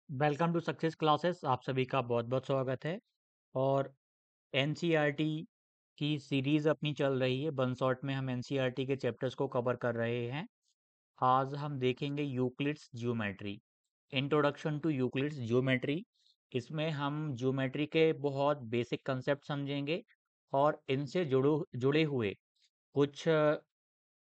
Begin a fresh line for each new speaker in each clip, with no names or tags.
Welcome to success classes. आप सभी का बहुत बहुत स्वागत है। और एनसीईआरटी की सीरीज़ अपनी चल रही है। वन शॉट में हम एनसीईआरटी के चैप्टर्स को कवर कर रहे हैं। आज हम देखेंगे Euclid's geometry, introduction to Euclid's geometry. इसमें हम ज्योमेट्री के बहुत बेसिक कंसेप्ट समझेंगे और इनसे जुड़े हुए कुछ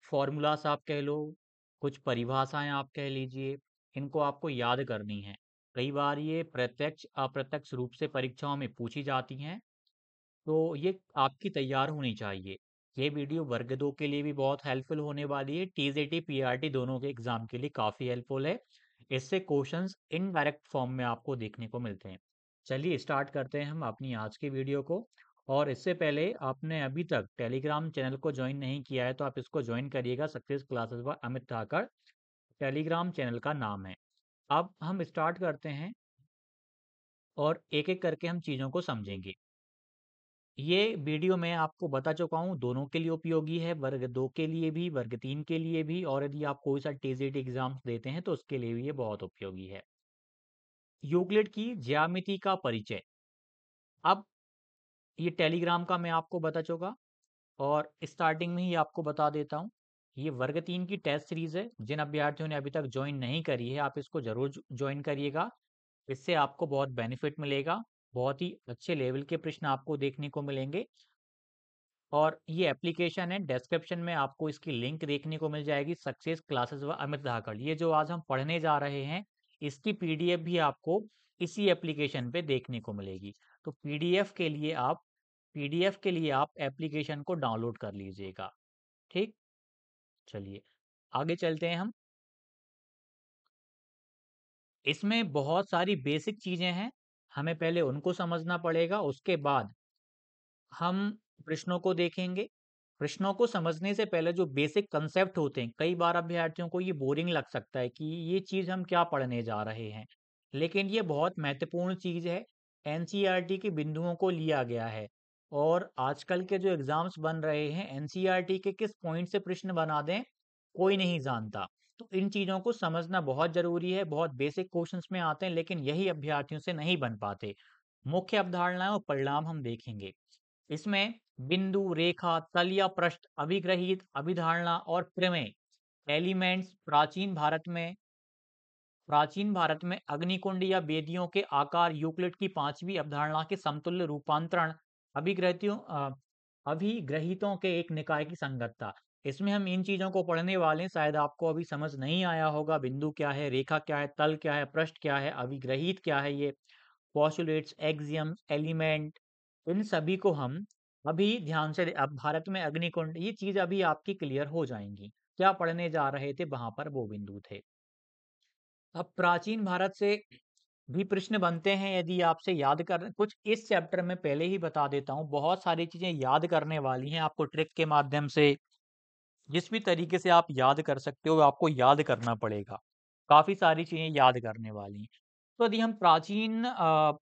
फॉर्मूलास आप कह लो, कुछ परिभाषाएं आप कह लीजिए, इनको आपको याद करनी है। कई बार ये प्रत्यक्ष अप्रत्यक्ष रूप से परीक्षाओं में पूछी जाती हैं, तो ये आपकी तैयार होनी चाहिए। ये वीडियो वर्ग 2 के लिए भी बहुत हेल्पफुल होने वाली है। टीजीटी पीआरटी दोनों के एग्जाम के लिए काफ़ी हेल्पफुल है। इससे क्वेश्चंस इनडायरेक्ट फॉर्म में आपको देखने को मिलते हैं। चलिए स्टार्ट करते हैं हम अपनी आज की वीडियो को। और इससे पहले आपने अभी तक टेलीग्राम चैनल को ज्वाइन नहीं किया है तो आप इसको ज्वाइन करिएगा। सक्सेस क्लासेस बाय अमित धाकड़ टेलीग्राम चैनल का नाम है। अब हम स्टार्ट करते हैं और एक एक करके हम चीज़ों को समझेंगे। ये वीडियो मैं आपको बता चुका हूँ, दोनों के लिए उपयोगी है, वर्ग 2 के लिए भी, वर्ग 3 के लिए भी, और यदि आप कोई सा टीजीटी एग्जाम्स देते हैं तो उसके लिए भी ये बहुत उपयोगी है। यूक्लिड की ज्यामिति का परिचय। अब ये टेलीग्राम का मैं आपको बता चुका और स्टार्टिंग में ही आपको बता देता हूँ। ये वर्ग 3 की टेस्ट सीरीज है। जिन अभ्यर्थियों ने अभी तक ज्वाइन नहीं करी है, आप इसको जरूर ज्वाइन करिएगा। इससे आपको बहुत बेनिफिट मिलेगा। बहुत ही अच्छे लेवल के प्रश्न आपको देखने को मिलेंगे। और ये एप्लीकेशन है, डिस्क्रिप्शन में आपको इसकी लिंक देखने को मिल जाएगी। सक्सेस क्लासेस व अमित धाकड़, ये जो आज हम पढ़ने जा रहे हैं, इसकी पीडीएफ भी आपको इसी एप्लीकेशन पे देखने को मिलेगी। तो पीडीएफ के लिए आप एप्लीकेशन को डाउनलोड कर लीजिएगा। ठीक, चलिए आगे चलते हैं हम। इसमें बहुत सारी बेसिक चीजें हैं, हमें पहले उनको समझना पड़ेगा। उसके बाद हम प्रश्नों को देखेंगे। प्रश्नों को समझने से पहले जो बेसिक कंसेप्ट होते हैं, कई बार अभ्यर्थियों को ये बोरिंग लग सकता है कि ये चीज़ हम क्या पढ़ने जा रहे हैं, लेकिन ये बहुत महत्वपूर्ण चीज़ है। एनसीईआरटी के बिंदुओं को लिया गया है और आजकल के जो एग्जाम्स बन रहे हैं, एनसीईआरटी के किस पॉइंट से प्रश्न बना दें कोई नहीं जानता। तो इन चीज़ों को समझना बहुत ज़रूरी है। बहुत बेसिक क्वेश्चंस में आते हैं, लेकिन यही अभ्यर्थियों से नहीं बन पाते। मुख्य अवधारणाएं और परिणाम हम देखेंगे। इसमें बिंदु, रेखा, तल या पृष्ठ, अभिग्रहित, अभिधारणा और प्रमेय, एलिमेंट्स, प्राचीन भारत में अग्निकुंड या वेदियों के आकार, यूक्लिड की पांचवी अवधारणा के समतुल्य रूपांतरण, अभिग्रहितों अभिग्रहितों के एक निकाय की संगतता। इसमें हम इन चीजों को पढ़ने वाले हैं। शायद आपको अभी समझ नहीं आया होगा, बिंदु क्या है, रेखा क्या है, तल क्या है, पृष्ठ क्या है, अभिग्रहित क्या है, ये पोस्टुलेट्स, एक्सियम्स, एलिमेंट, इन सभी को हम अभी ध्यान से अब भारत में अग्निकुंड, ये चीज अभी आपकी क्लियर हो जाएंगी। क्या पढ़ने जा रहे थे वहां पर वो बिंदु थे। अब प्राचीन भारत से भी प्रश्न बनते हैं। यदि आपसे याद कर कुछ इस चैप्टर में पहले ही बता देता हूँ, बहुत सारी चीजें याद करने वाली हैं आपको ट्रिक के माध्यम से। जिस भी तरीके से आप याद कर सकते हो आपको याद करना पड़ेगा। काफी सारी चीजें याद करने वाली हैं। तो यदि हम प्राचीन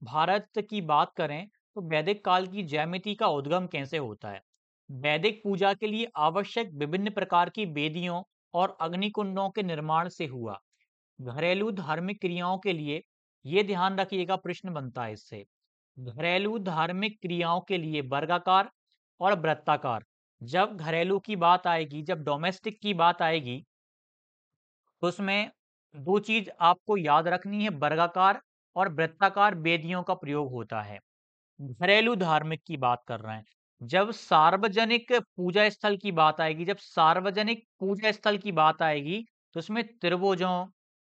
भारत की बात करें तो वैदिक काल की ज्यामिति का उद्गम कैसे होता है। वैदिक पूजा के लिए आवश्यक विभिन्न प्रकार की वेदियों और अग्निकुंडों के निर्माण से हुआ। घरेलू धार्मिक क्रियाओं के लिए, ये ध्यान रखिएगा प्रश्न बनता है इससे, घरेलू धार्मिक क्रियाओं के लिए वर्गाकार और वृत्ताकार। जब घरेलू की बात आएगी, जब डोमेस्टिक की बात आएगी, तो उसमें दो चीज आपको याद रखनी है, वर्गाकार और वृत्ताकार वेदियों का प्रयोग होता है। घरेलू धार्मिक की बात कर रहे हैं। जब सार्वजनिक पूजा स्थल की बात आएगी, जब सार्वजनिक पूजा स्थल की बात आएगी, तो उसमें त्रिभुजों,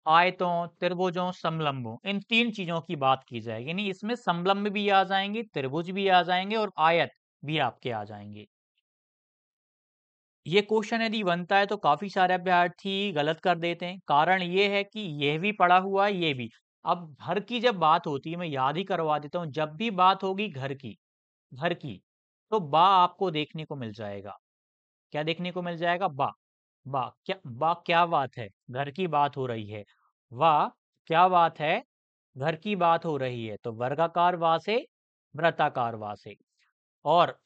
आयतों, त्रिभुजों, समलंबों, इन तीन चीजों की बात की जाएगी। यानी इसमें समलंब भी आ जाएंगे, त्रिभुज भी आ जाएंगे और आयत भी आपके आ जाएंगे। ये क्वेश्चन यदि बनता है तो काफी सारे अभ्यर्थी गलत कर देते हैं। कारण ये है कि यह भी पढ़ा हुआ है, ये भी। अब घर की जब बात होती है, मैं याद ही करवा देता हूँ, जब भी बात होगी घर की, तो बा आपको देखने को मिल जाएगा। क्या देखने को मिल जाएगा? बा। बा क्या बात है, घर की बात हो रही है। वाह, क्या बात है, घर की बात हो रही है। तो वर्गाकार वा से वृत्ताकार वा से। और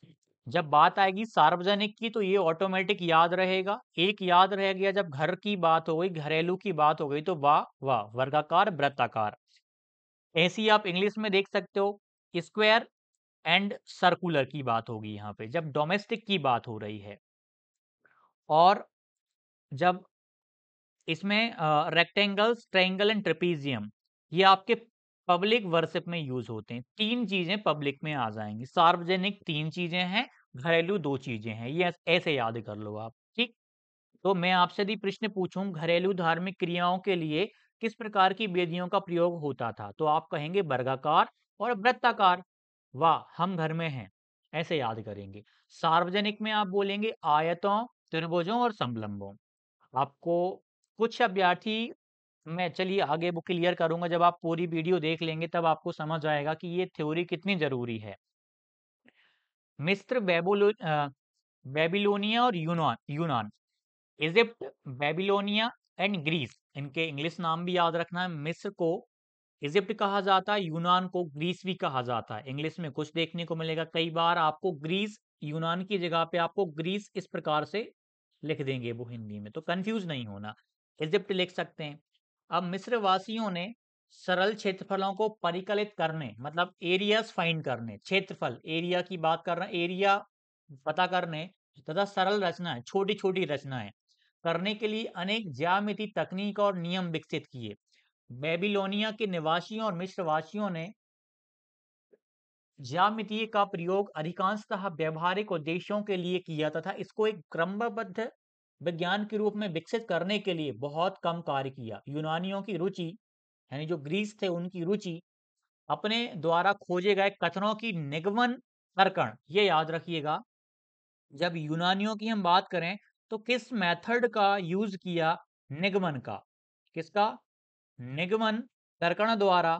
जब बात आएगी सार्वजनिक की, तो ये ऑटोमेटिक याद रहेगा। एक याद रह गया, जब घर की बात हो गई, घरेलू की बात हो गई, तो वाह वाह, वर्गाकार वृत्ताकार। ऐसी आप इंग्लिश में देख सकते हो, स्क्वायर एंड सर्कुलर की बात होगी यहाँ पे जब डोमेस्टिक की बात हो रही है। और जब इसमें रेक्टेंगल्स, ट्रायंगल एंड ट्रेपीजियम ये आपके पब्लिक वर्शिप में यूज होते हैं। 3 चीजें पब्लिक में आ जाएंगी। सार्वजनिक 3 चीजें हैं, घरेलू 2 चीजें हैं। ये ऐसे याद कर लो आप, ठीक। तो मैं आपसे यदि प्रश्न पूछूं घरेलू धार्मिक क्रियाओं के लिए किस प्रकार की वेदियों का प्रयोग होता था, तो आप कहेंगे वर्गाकार और वृत्ताकार। वाह, हम घर में हैं, ऐसे याद करेंगे। सार्वजनिक में आप बोलेंगे आयतों, त्रिभुजों और समलंबों। आपको कुछ अभ्यर्थी, मैं चलिए आगे वो क्लियर करूंगा, जब आप पूरी वीडियो देख लेंगे तब आपको समझ आएगा कि ये थ्योरी कितनी जरूरी है। मिस्र, बेबीलोनिया और यूनान यूनान इजिप्ट, बेबीलोनिया एंड ग्रीस, इनके इंग्लिश नाम भी याद रखना है। मिस्र को इजिप्ट कहा जाता है, यूनान को ग्रीस भी कहा जाता है। इंग्लिश में कुछ देखने को मिलेगा, कई बार आपको ग्रीस, यूनान की जगह पे आपको ग्रीस इस प्रकार से लिख देंगे वो हिंदी में, तो कंफ्यूज नहीं होना। इजिप्ट लिख सकते हैं। अब मिस्र वासियों ने सरल क्षेत्रफलों को परिकलित करने, मतलब एरियाज फाइंड करने, क्षेत्रफल एरिया की बात कर रहे हैं, एरिया पता करने तथा सरल रचनाएं, छोटी छोटी रचनाएं करने के लिए अनेक ज्यामिति तकनीक और नियम विकसित किए। बेबीलोनिया के निवासियों और मिस्र वासियों ने ज्यामिति का प्रयोग अधिकांशतः व्यवहारिक उद्देश्यों के लिए किया तथा इसको एक क्रमबद्ध विज्ञान के रूप में विकसित करने के लिए बहुत कम कार्य किया। यूनानियों की रुचि, यानी जो ग्रीस थे उनकी रुचि अपने द्वारा खोजे गए कथनों की निगमन तर्कण, ये याद रखिएगा। जब यूनानियों की हम बात करें तो किस मेथड का यूज किया? निगमन का। किसका? निगमन तर्कण द्वारा,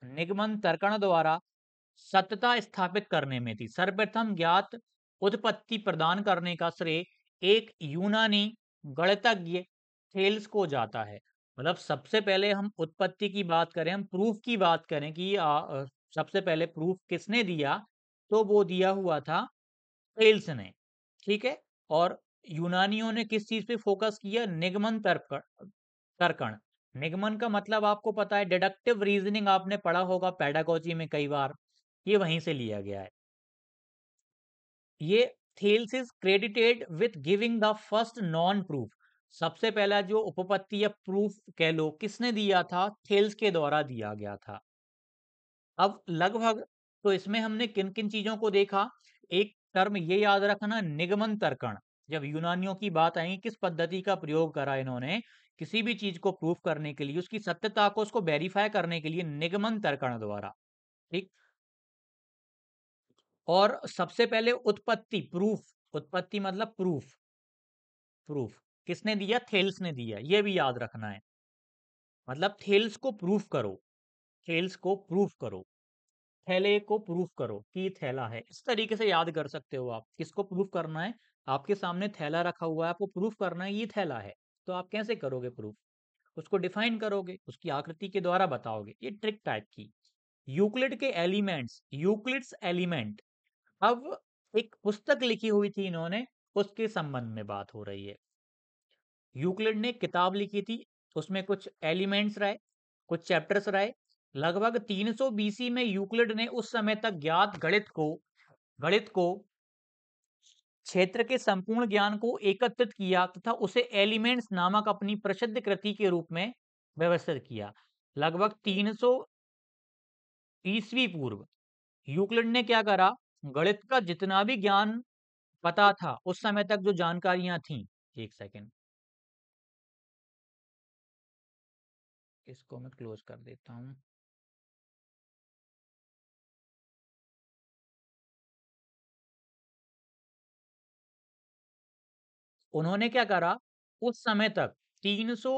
निगमन तर्कण द्वारा सत्यता स्थापित करने में थी। सर्वप्रथम ज्ञात उत्पत्ति प्रदान करने का श्रेय एक यूनानी गणितज्ञ थेल्स को जाता है। मतलब सबसे पहले हम उत्पत्ति की बात करें, हम प्रूफ की बात करें कि सबसे पहले प्रूफ किसने दिया, तो वो दिया हुआ था थेल्स ने, ठीक है। और यूनानियों ने किस चीज पे फोकस किया? निगमन तर्क, तर्कण। निगमन का मतलब आपको पता है, डिडक्टिव रीजनिंग आपने पढ़ा होगा पेडागोजी में कई बार, ये वहीं से लिया गया है। ये Thales is credited with giving the first non proof. सबसे पहला जो उपपत्ति या प्रूफ कह लो किसने दिया था? थेल्स के द्वारा दिया गया था। अब लगभग, तो इसमें हमने किन किन चीजों को देखा? एक टर्म ये याद रखना, निगमन तर्कण। जब यूनानियों की बात आएगी, किस पद्धति का प्रयोग करा इन्होंने किसी भी चीज को प्रूफ करने के लिए, उसकी सत्यता को, उसको वेरीफाई करने के लिए? निगमन तर्कण द्वारा, ठीक। और सबसे पहले उत्पत्ति, प्रूफ, उत्पत्ति मतलब प्रूफ, प्रूफ किसने दिया? थेल्स ने दिया, ये भी याद रखना है। मतलब थेल्स को प्रूफ करो, थेल्स को प्रूफ करो, थैले को प्रूफ करो कि ये थैला है। इस तरीके से याद कर सकते हो आप। किसको प्रूफ करना है? आपके सामने थैला रखा हुआ है, आपको प्रूफ करना है ये थैला है, तो आप कैसे करोगे प्रूफ? उसको डिफाइन करोगे, उसकी आकृति के द्वारा बताओगे, ये ट्रिक टाइप की। यूक्लिड के एलिमेंट्स, यूक्लिड्स एलिमेंट। अब एक पुस्तक लिखी हुई थी इन्होंने, उसके संबंध में बात हो रही है। यूक्लिड ने किताब लिखी थी, उसमें कुछ एलिमेंट्स रहे, कुछ चैप्टर्स रहे। लगभग 300 बीसी में यूक्लिड ने उस समय तक ज्ञात गणित को क्षेत्र के संपूर्ण ज्ञान को एकत्रित किया तथा उसे एलिमेंट्स नामक अपनी प्रसिद्ध कृति के रूप में व्यवस्थित किया। लगभग 300 ईस्वी पूर्व यूक्लिड ने क्या करा? गणित का जितना भी ज्ञान पता था उस समय तक, जो जानकारियां थी, एक सेकेंड, इसको मैं क्लोज कर देता हूं। उन्होंने क्या करा? उस समय तक 300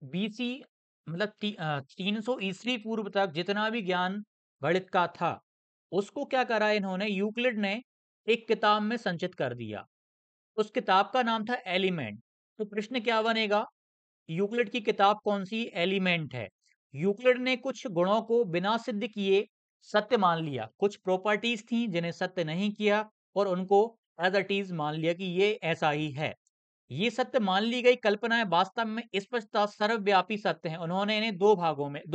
बीसी, मतलब 300 ईस्वी पूर्व तक जितना भी ज्ञान गणित का था, उसको क्या करा इन्होंने? यूक्लिड ने एक किताब में संचित कर दिया। उस किताब का नाम था एलिमेंट। तो प्रश्न क्या बनेगा? यूक्लिड की किताब कौन सी? एलिमेंट है। यूक्लिड ने कुछ गुणों को बिना सिद्ध किए सत्य मान लिया, कुछ प्रॉपर्टीज थी जिन्हें सत्य नहीं किया और उनको एज इट इज मान लिया कि ये ऐसा ही है। ये सत्य मान ली गई कल्पनाएं वास्तव में स्पष्टता सर्वव्यापी सत्य हैं। उन्होंने इन्हें दो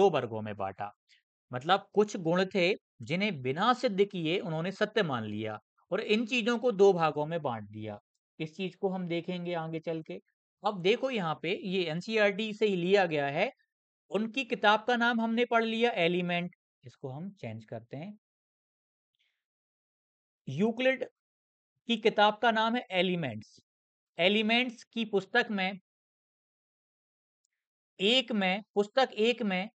वर्गों में बांटा। मतलब कुछ गुण थे जिन्हें बिना सिद्ध किए उन्होंने सत्य मान लिया, और इन चीजों को दो भागों में बांट दिया। इस चीज को हम देखेंगे आगे चल के। अब देखो यहाँ पे ये एनसीईआरटी से ही लिया गया है। उनकी किताब का नाम हमने पढ़ लिया एलिमेंट। इसको हम चेंज करते हैं। यूक्लिड की किताब का नाम है एलिमेंट्स। एलिमेंट्स की पुस्तक एक में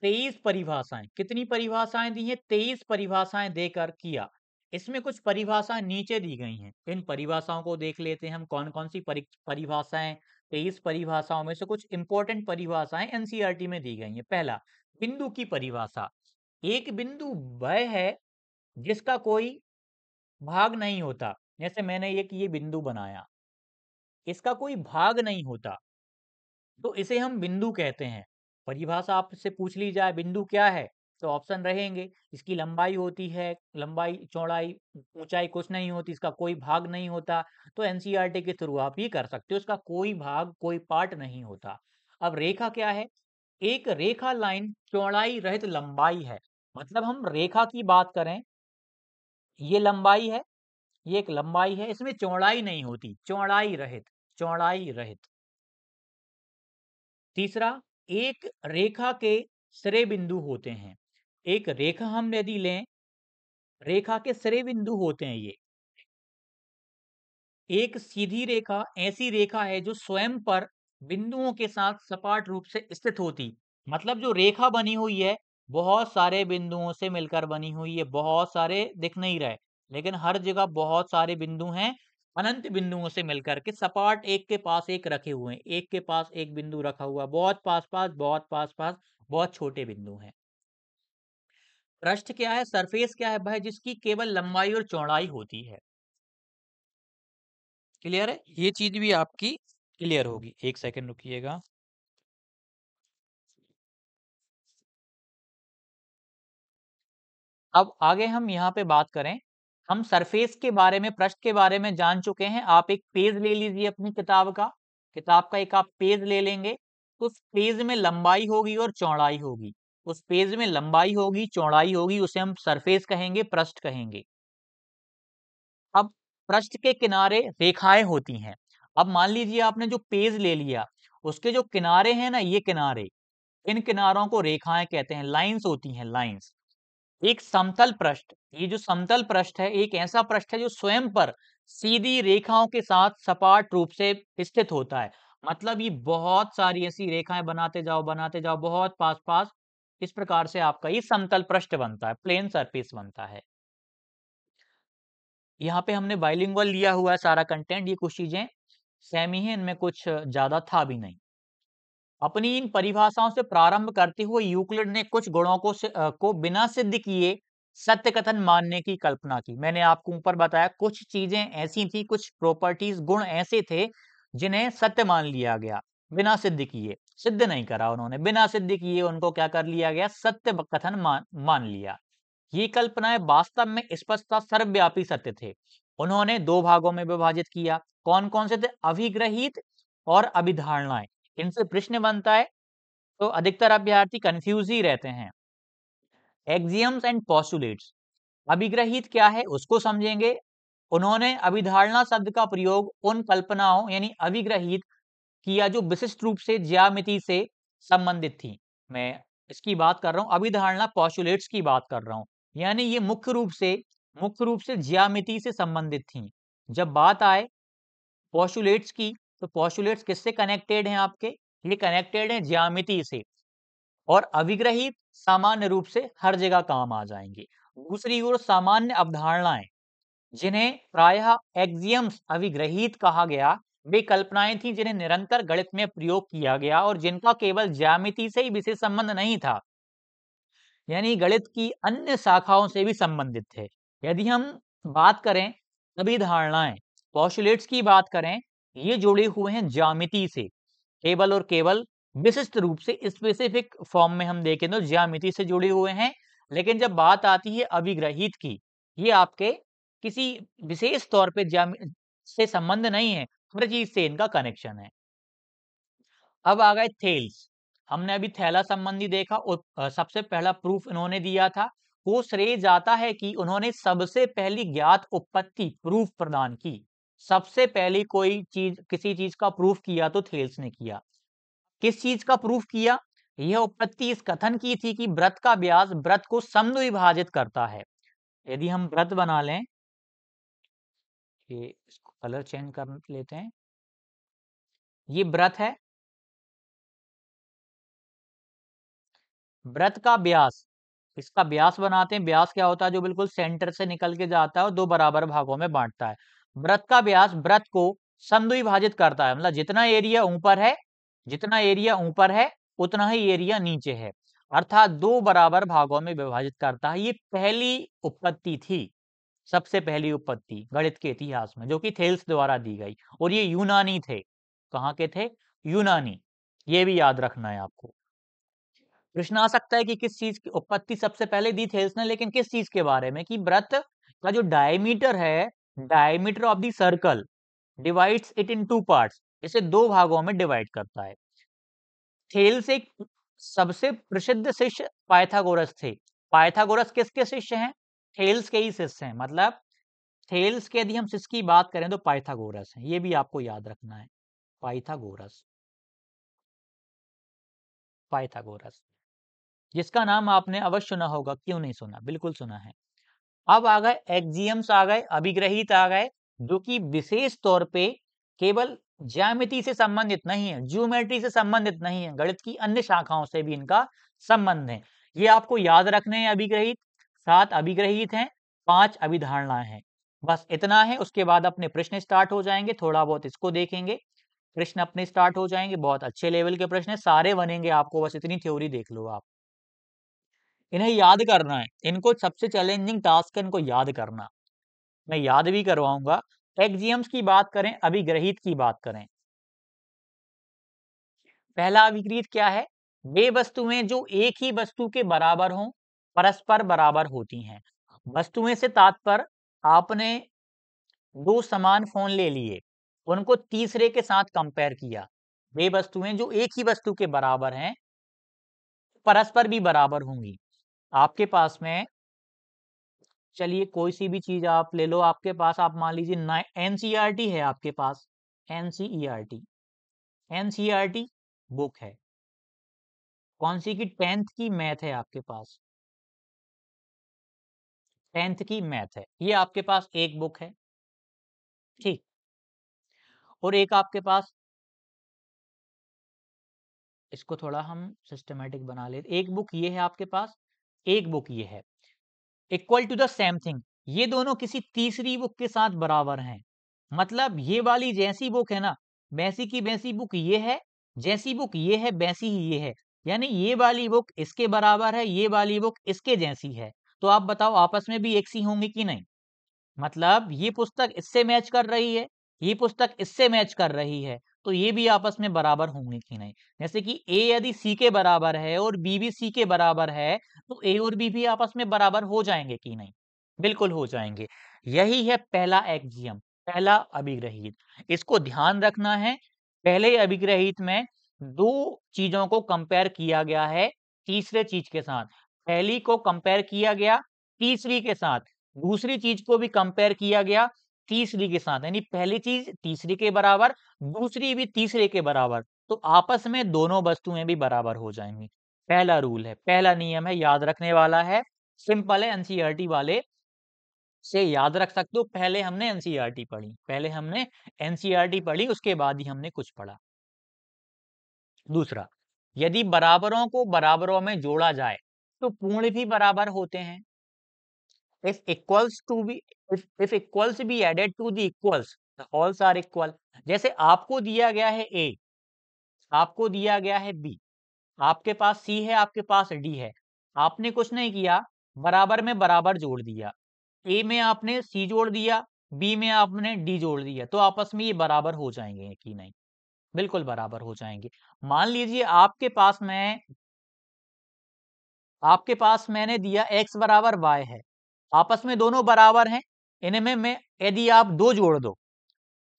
23 परिभाषाएं, कितनी परिभाषाएं दी हैं? 23 परिभाषाएं देकर किया। इसमें कुछ परिभाषाएं नीचे दी गई हैं। इन परिभाषाओं को देख लेते हैं हम, कौन कौन सी परिभाषाएं। 23 परिभाषाओं में से कुछ इंपॉर्टेंट परिभाषाएं एनसीईआरटी में दी गई हैं। पहला, बिंदु की परिभाषा। एक बिंदु वह है जिसका कोई भाग नहीं होता। जैसे मैंने ये बिंदु बनाया, इसका कोई भाग नहीं होता, तो इसे हम बिंदु कहते हैं। परिभाषा आपसे पूछ ली जाए बिंदु क्या है, तो ऑप्शन रहेंगे। इसकी लंबाई होती है, लंबाई चौड़ाई ऊंचाई कुछ नहीं होती, इसका कोई भाग नहीं होता। तो एनसीईआरटी के थ्रू आप ये कर सकते हो, इसका कोई भाग कोई पार्ट नहीं होता। अब रेखा क्या है? एक रेखा लाइन चौड़ाई रहित लंबाई है। मतलब हम रेखा की बात करें, ये लंबाई है, ये एक लंबाई है, इसमें चौड़ाई नहीं होती, चौड़ाई रहित, चौड़ाई रहित। तीसरा, एक रेखा के सिरे बिंदु होते हैं। एक रेखा हम यदि लें, रेखा के सिरे बिंदु होते हैं ये। एक सीधी रेखा ऐसी रेखा है जो स्वयं पर बिंदुओं के साथ सपाट रूप से स्थित होती। मतलब जो रेखा बनी हुई है, बहुत सारे बिंदुओं से मिलकर बनी हुई है। बहुत सारे दिख नहीं रहे, लेकिन हर जगह बहुत सारे बिंदु हैं। अनंत बिंदुओं से मिलकर के सपाट एक के पास एक रखे हुए हैं, एक के पास एक बिंदु रखा हुआ, बहुत पास पास, बहुत पास पास, बहुत छोटे बिंदु हैं। पृष्ठ क्या है? सरफेस क्या है भाई? जिसकी केवल लंबाई और चौड़ाई होती है। क्लियर है? ये चीज भी आपकी क्लियर होगी। एक सेकंड रुकिएगा। अब आगे हम यहाँ पे बात करें, हम सरफेस के बारे में, पृष्ठ के बारे में जान चुके हैं। आप एक पेज ले लीजिए अपनी किताब का, किताब का एक आप पेज ले लेंगे। उस पेज में लंबाई होगी और चौड़ाई होगी। उस पेज में लंबाई होगी, चौड़ाई होगी, उसे हम सरफेस कहेंगे, पृष्ठ कहेंगे। अब पृष्ठ के किनारे रेखाएं होती हैं। अब मान लीजिए आपने जो पेज ले लिया, उसके जो किनारे हैं ना, ये किनारे, इन किनारों को रेखाएं कहते हैं, लाइंस होती हैं, लाइंस। एक समतल पृष्ठ, ये जो समतल पृष्ठ है, एक ऐसा पृष्ठ है जो स्वयं पर सीधी रेखाओं के साथ सपाट रूप से स्थित होता है। मतलब ये बहुत सारी ऐसी रेखाएं बनाते जाओ बहुत पास पास। इस प्रकार से आपका ये समतल पृष्ठ बनता है, प्लेन सरफेस बनता है। यहाँ पे हमने बाइलिंगुअल लिया हुआ है सारा कंटेंट, ये कुछ चीजें सेम ही है, इनमें कुछ ज्यादा था भी नहीं। अपनी इन परिभाषाओं से प्रारंभ करते हुए यूक्लिड ने कुछ गुणों को बिना सिद्ध किए सत्य कथन मानने की कल्पना की। मैंने आपको ऊपर बताया कुछ चीजें ऐसी थी, कुछ प्रॉपर्टीज, गुण ऐसे थे जिन्हें सत्य मान लिया गया बिना सिद्ध किए। सिद्ध नहीं करा उन्होंने, बिना सिद्ध किए उनको क्या कर लिया गया? सत्य कथन मान लिया। ये कल्पनाएं वास्तव में स्पष्टता सर्वव्यापी सत्य थे। उन्होंने दो भागों में विभाजित किया। कौन कौन से थे? अभिग्रहित और अभिधारणाएं। इनसे प्रश्न बनता है तो अधिकतर अभ्यर्थी कंफ्यूज ही रहते हैं। Axioms and postulates. अभिग्रहित क्या है उसको समझेंगे। उन्होंने अभिधारणा शब्द का प्रयोग उन कल्पनाओं यानी अभिग्रहित किया जो विशिष्ट रूप से ज्यामिति से संबंधित थी। मैं इसकी बात कर रहा हूं, अभिधारणा पोस्टुलेट्स की बात कर रहा हूं। यानी ये मुख्य रूप से ज्यामिति से संबंधित थी। जब बात आए पोस्टुलेट्स की, तो पोस्टुलेट्स किससे कनेक्टेड हैं आपके? ये कनेक्टेड हैं ज्यामिति से। और अभिग्रहित सामान्य रूप से हर जगह काम आ जाएंगे। दूसरी ओर सामान्य अवधारणाएं, जिन्हें प्रायः एक्सियम्स अभिग्रहित कहा गया, वे कल्पनाएं थी जिन्हें निरंतर गणित में प्रयोग किया गया और जिनका केवल ज्यामिति से ही विशेष संबंध नहीं था, यानी गणित की अन्य शाखाओं से भी संबंधित थे। यदि हम बात करें अभिधारणाएं, पोस्टुलेट्स की बात करें, ये जुड़े हुए हैं ज्यामिति से, केवल और केवल विशिष्ट रूप से स्पेसिफिक फॉर्म में हम देखें तो ज्यामिति से जुड़े हुए हैं। लेकिन जब बात आती है अभिग्रहित की, ये आपके किसी विशेष तौर पे से संबंध नहीं है, हर चीज से इनका कनेक्शन है। अब आ गए थेल्स। हमने अभी थैला संबंधी देखा और सबसे पहला प्रूफ इन्होंने दिया था। वो श्रेय जाता है कि उन्होंने सबसे पहली ज्ञात उत्पत्ति प्रूफ प्रदान की। सबसे पहली कोई चीज, किसी चीज का प्रूफ किया तो थेल्स ने किया। किस चीज का प्रूफ किया? यह उत्पत्ति इस कथन की थी कि व्रत का व्यास व्रत को समद्विभाजित करता है। यदि हम व्रत बना लें, ये इसको कलर चेंज कर लेते हैं, ये व्रत है। व्रत का व्यास, इसका व्यास बनाते हैं। व्यास क्या होता है? जो बिल्कुल सेंटर से निकल के जाता है और दो बराबर भागों में बांटता है। व्रत का व्यास व्रत को समद्विभाजित करता है, मतलब जितना एरिया ऊपर है, जितना एरिया ऊपर है उतना ही एरिया नीचे है, अर्थात दो बराबर भागों में विभाजित करता है। ये पहली उत्पत्ति थी, सबसे पहली उत्पत्ति गणित के इतिहास में, जो कि थेल्स द्वारा दी गई। और ये यूनानी थे। कहाँ के थे? यूनानी। ये भी याद रखना है आपको। प्रश्न आ सकता है कि किस चीज की उत्पत्ति सबसे पहले दी थेल्स ने, लेकिन किस चीज के बारे में? कि व्रत का जो डायमीटर है, diameter of the circle divides it in two parts, इसे दो भागों में डिवाइड करता है। थेल्स एक सबसे प्रसिद्ध शिष्य पाइथागोरस थे। पाइथागोरस किसके शिष्य हैं? थेल्स के ही शिष्य हैं। मतलब थेल्स के यदि हम शिष्य की बात करें तो पाइथागोरस हैं। ये भी आपको याद रखना है। पाइथागोरस, पाइथागोरस, जिसका नाम आपने अवश्य सुना होगा, क्यों नहीं सुना? बिल्कुल सुना है। अब आ गए एक्जियम्स, आ गए अभिग्रहित आ गए, जो कि विशेष तौर पे केवल ज्यामिति से संबंधित नहीं है, ज्योमेट्री से संबंधित नहीं है, गणित की अन्य शाखाओं से भी इनका संबंध है। ये आपको याद रखने हैं। अभिग्रहित 7 अभिग्रहित हैं, 5 अभिधारणाएं हैं। बस इतना है। उसके बाद अपने प्रश्न स्टार्ट हो जाएंगे, थोड़ा बहुत इसको देखेंगे, प्रश्न अपने स्टार्ट हो जाएंगे। बहुत अच्छे लेवल के प्रश्न सारे बनेंगे आपको, बस इतनी थ्योरी देख लो आप। इन्हें याद करना है, इनको सबसे चैलेंजिंग टास्क है इनको याद करना। मैं याद भी करवाऊंगा। एक्जियम्स की बात करें, अभिग्रहित की बात करें, पहला अभिग्रहित क्या है? वे वस्तुएं जो एक ही वस्तु के बराबर हों, परस्पर बराबर होती हैं। वस्तुएं से तात्पर्य, आपने दो समान फोन ले लिए, उनको तीसरे के साथ कंपेयर किया। वे वस्तुएं जो एक ही वस्तु के बराबर हैं, परस्पर भी बराबर होंगी। आपके पास में, चलिए कोई सी भी चीज आप ले लो, आपके पास आप मान लीजिए एनसीईआरटी है आपके पास, एनसीईआरटी, एनसीईआरटी बुक है। कौन सी की? 10th की मैथ है आपके पास, 10th की मैथ है। ये आपके पास एक बुक है, ठीक। और एक आपके पास, इसको थोड़ा हम सिस्टमेटिक बना लेते, एक बुक ये है आपके पास, एक बुक ये है, equal to the same thing. ये दोनों किसी तीसरी बुक के साथ बराबर हैं। मतलब ये वाली जैसी बुक है ना, वैसी की वैसी बुक ये है, जैसी बुक ये है वैसी ही ये है। यानी ये वाली बुक इसके बराबर है, ये वाली बुक इसके जैसी है। तो आप बताओ आपस में भी एक सी होंगी कि नहीं? मतलब ये पुस्तक इससे मैच कर रही है, ये पुस्तक इससे मैच कर रही है, तो ये भी आपस में बराबर होंगे कि नहीं? जैसे कि ए यदि सी के बराबर है और बी भी सी के बराबर है, तो ए और बी भी आपस में बराबर हो जाएंगे कि नहीं? बिल्कुल हो जाएंगे। यही है पहला एक्जियम, पहला अभिग्रहित। इसको ध्यान रखना है। पहले अभिग्रहित में दो चीजों को कंपेयर किया गया है तीसरे चीज के साथ। पहली को कंपेयर किया गया तीसरी के साथ, दूसरी चीज को भी कंपेयर किया गया तीसरी के साथ। यानी पहली चीज तीसरी के बराबर, दूसरी भी तीसरे के बराबर, तो आपस में दोनों वस्तुएं भी बराबर हो जाएंगी। पहला रूल है, पहला नियम है, याद रखने वाला है। सिंपल है, एनसीईआरटी वाले से याद रख सकते हो। पहले हमने एनसीईआरटी पढ़ी, पहले हमने एनसीईआरटी पढ़ी, उसके बाद ही हमने कुछ पढ़ा। दूसरा, यदि बराबरों को बराबरों में जोड़ा जाए तो पूर्ण भी बराबर होते हैं। if equals to be if equals be added to the equals, the wholes are equal। जैसे आपको दिया गया है a, आपको दिया गया है b, आपके पास c है, आपके पास d है। आपने कुछ नहीं किया, बराबर में बराबर जोड़ दिया। a में आपने c जोड़ दिया, b में आपने d जोड़ दिया, तो आपस में ये बराबर हो जाएंगे कि नहीं? बिल्कुल बराबर हो जाएंगे। मान लीजिए आपके पास मैंने दिया x बराबर y है, आपस में दोनों बराबर हैं। इनमें मैं यदि आप 2 जोड़ दो,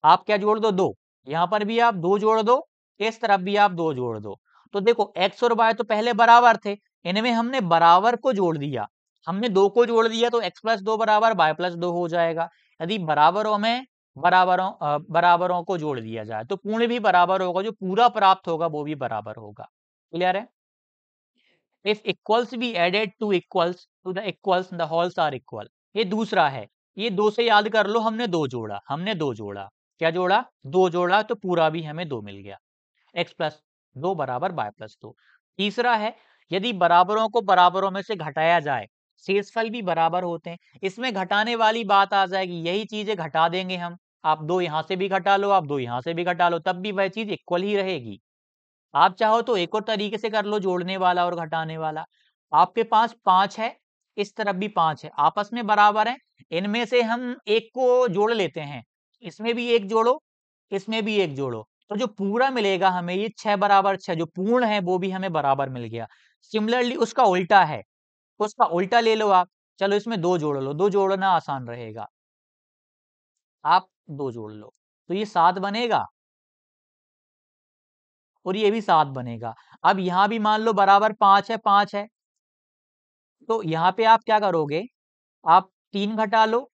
आप क्या जोड़ दो? 2। यहाँ पर भी आप 2 जोड़ दो, इस तरफ भी आप 2 जोड़ दो। तो देखो x और y तो पहले बराबर थे, इनमें हमने बराबर को जोड़ दिया, हमने 2 को जोड़ दिया तो x प्लस 2 बराबर y प्लस 2 हो जाएगा। यदि बराबरों में बराबरों को जोड़ दिया जाए तो पूर्ण भी बराबर होगा, जो पूरा प्राप्त होगा वो भी बराबर होगा। क्लियर है? If equals be added to equals to the equals the wholes are equal. ये दूसरा है, ये 2 से याद कर लो, हमने 2 जोड़ा, क्या जोड़ा? 2 जोड़ा तो पूरा भी हमें 2 मिल गया। x प्लस 2 बराबर y प्लस 2। तीसरा है, यदि बराबरों को बराबरों में से घटाया जाए, शेषफल भी बराबर होते हैं, इसमें घटाने वाली बात आ जाएगी, यही चीजें घटा देंगे हम। आप 2 यहां से भी घटा लो, आप 2 यहां से भी घटा लो, तब भी वह चीज इक्वल ही रहेगी। आप चाहो तो एक और तरीके से कर लो, जोड़ने वाला और घटाने वाला। आपके पास 5 है, इस तरफ भी 5 है, आपस में बराबर है, इनमें से हम एक को जोड़ लेते हैं, इसमें भी एक जोड़ो, इसमें भी एक जोड़ो, तो जो पूरा मिलेगा हमें ये 6 बराबर 6, जो पूर्ण है वो भी हमें बराबर मिल गया। सिमिलरली उसका उल्टा है, उसका उल्टा ले लो आप। चलो इसमें 2 जोड़ लो, 2 जोड़ना आसान रहेगा, आप 2 जोड़ लो तो ये 7 बनेगा और ये भी 7 बनेगा। अब यहां भी मान लो बराबर 5 है, 5 है, तो यहाँ पे आप क्या करोगे, आप 3 घटा लो,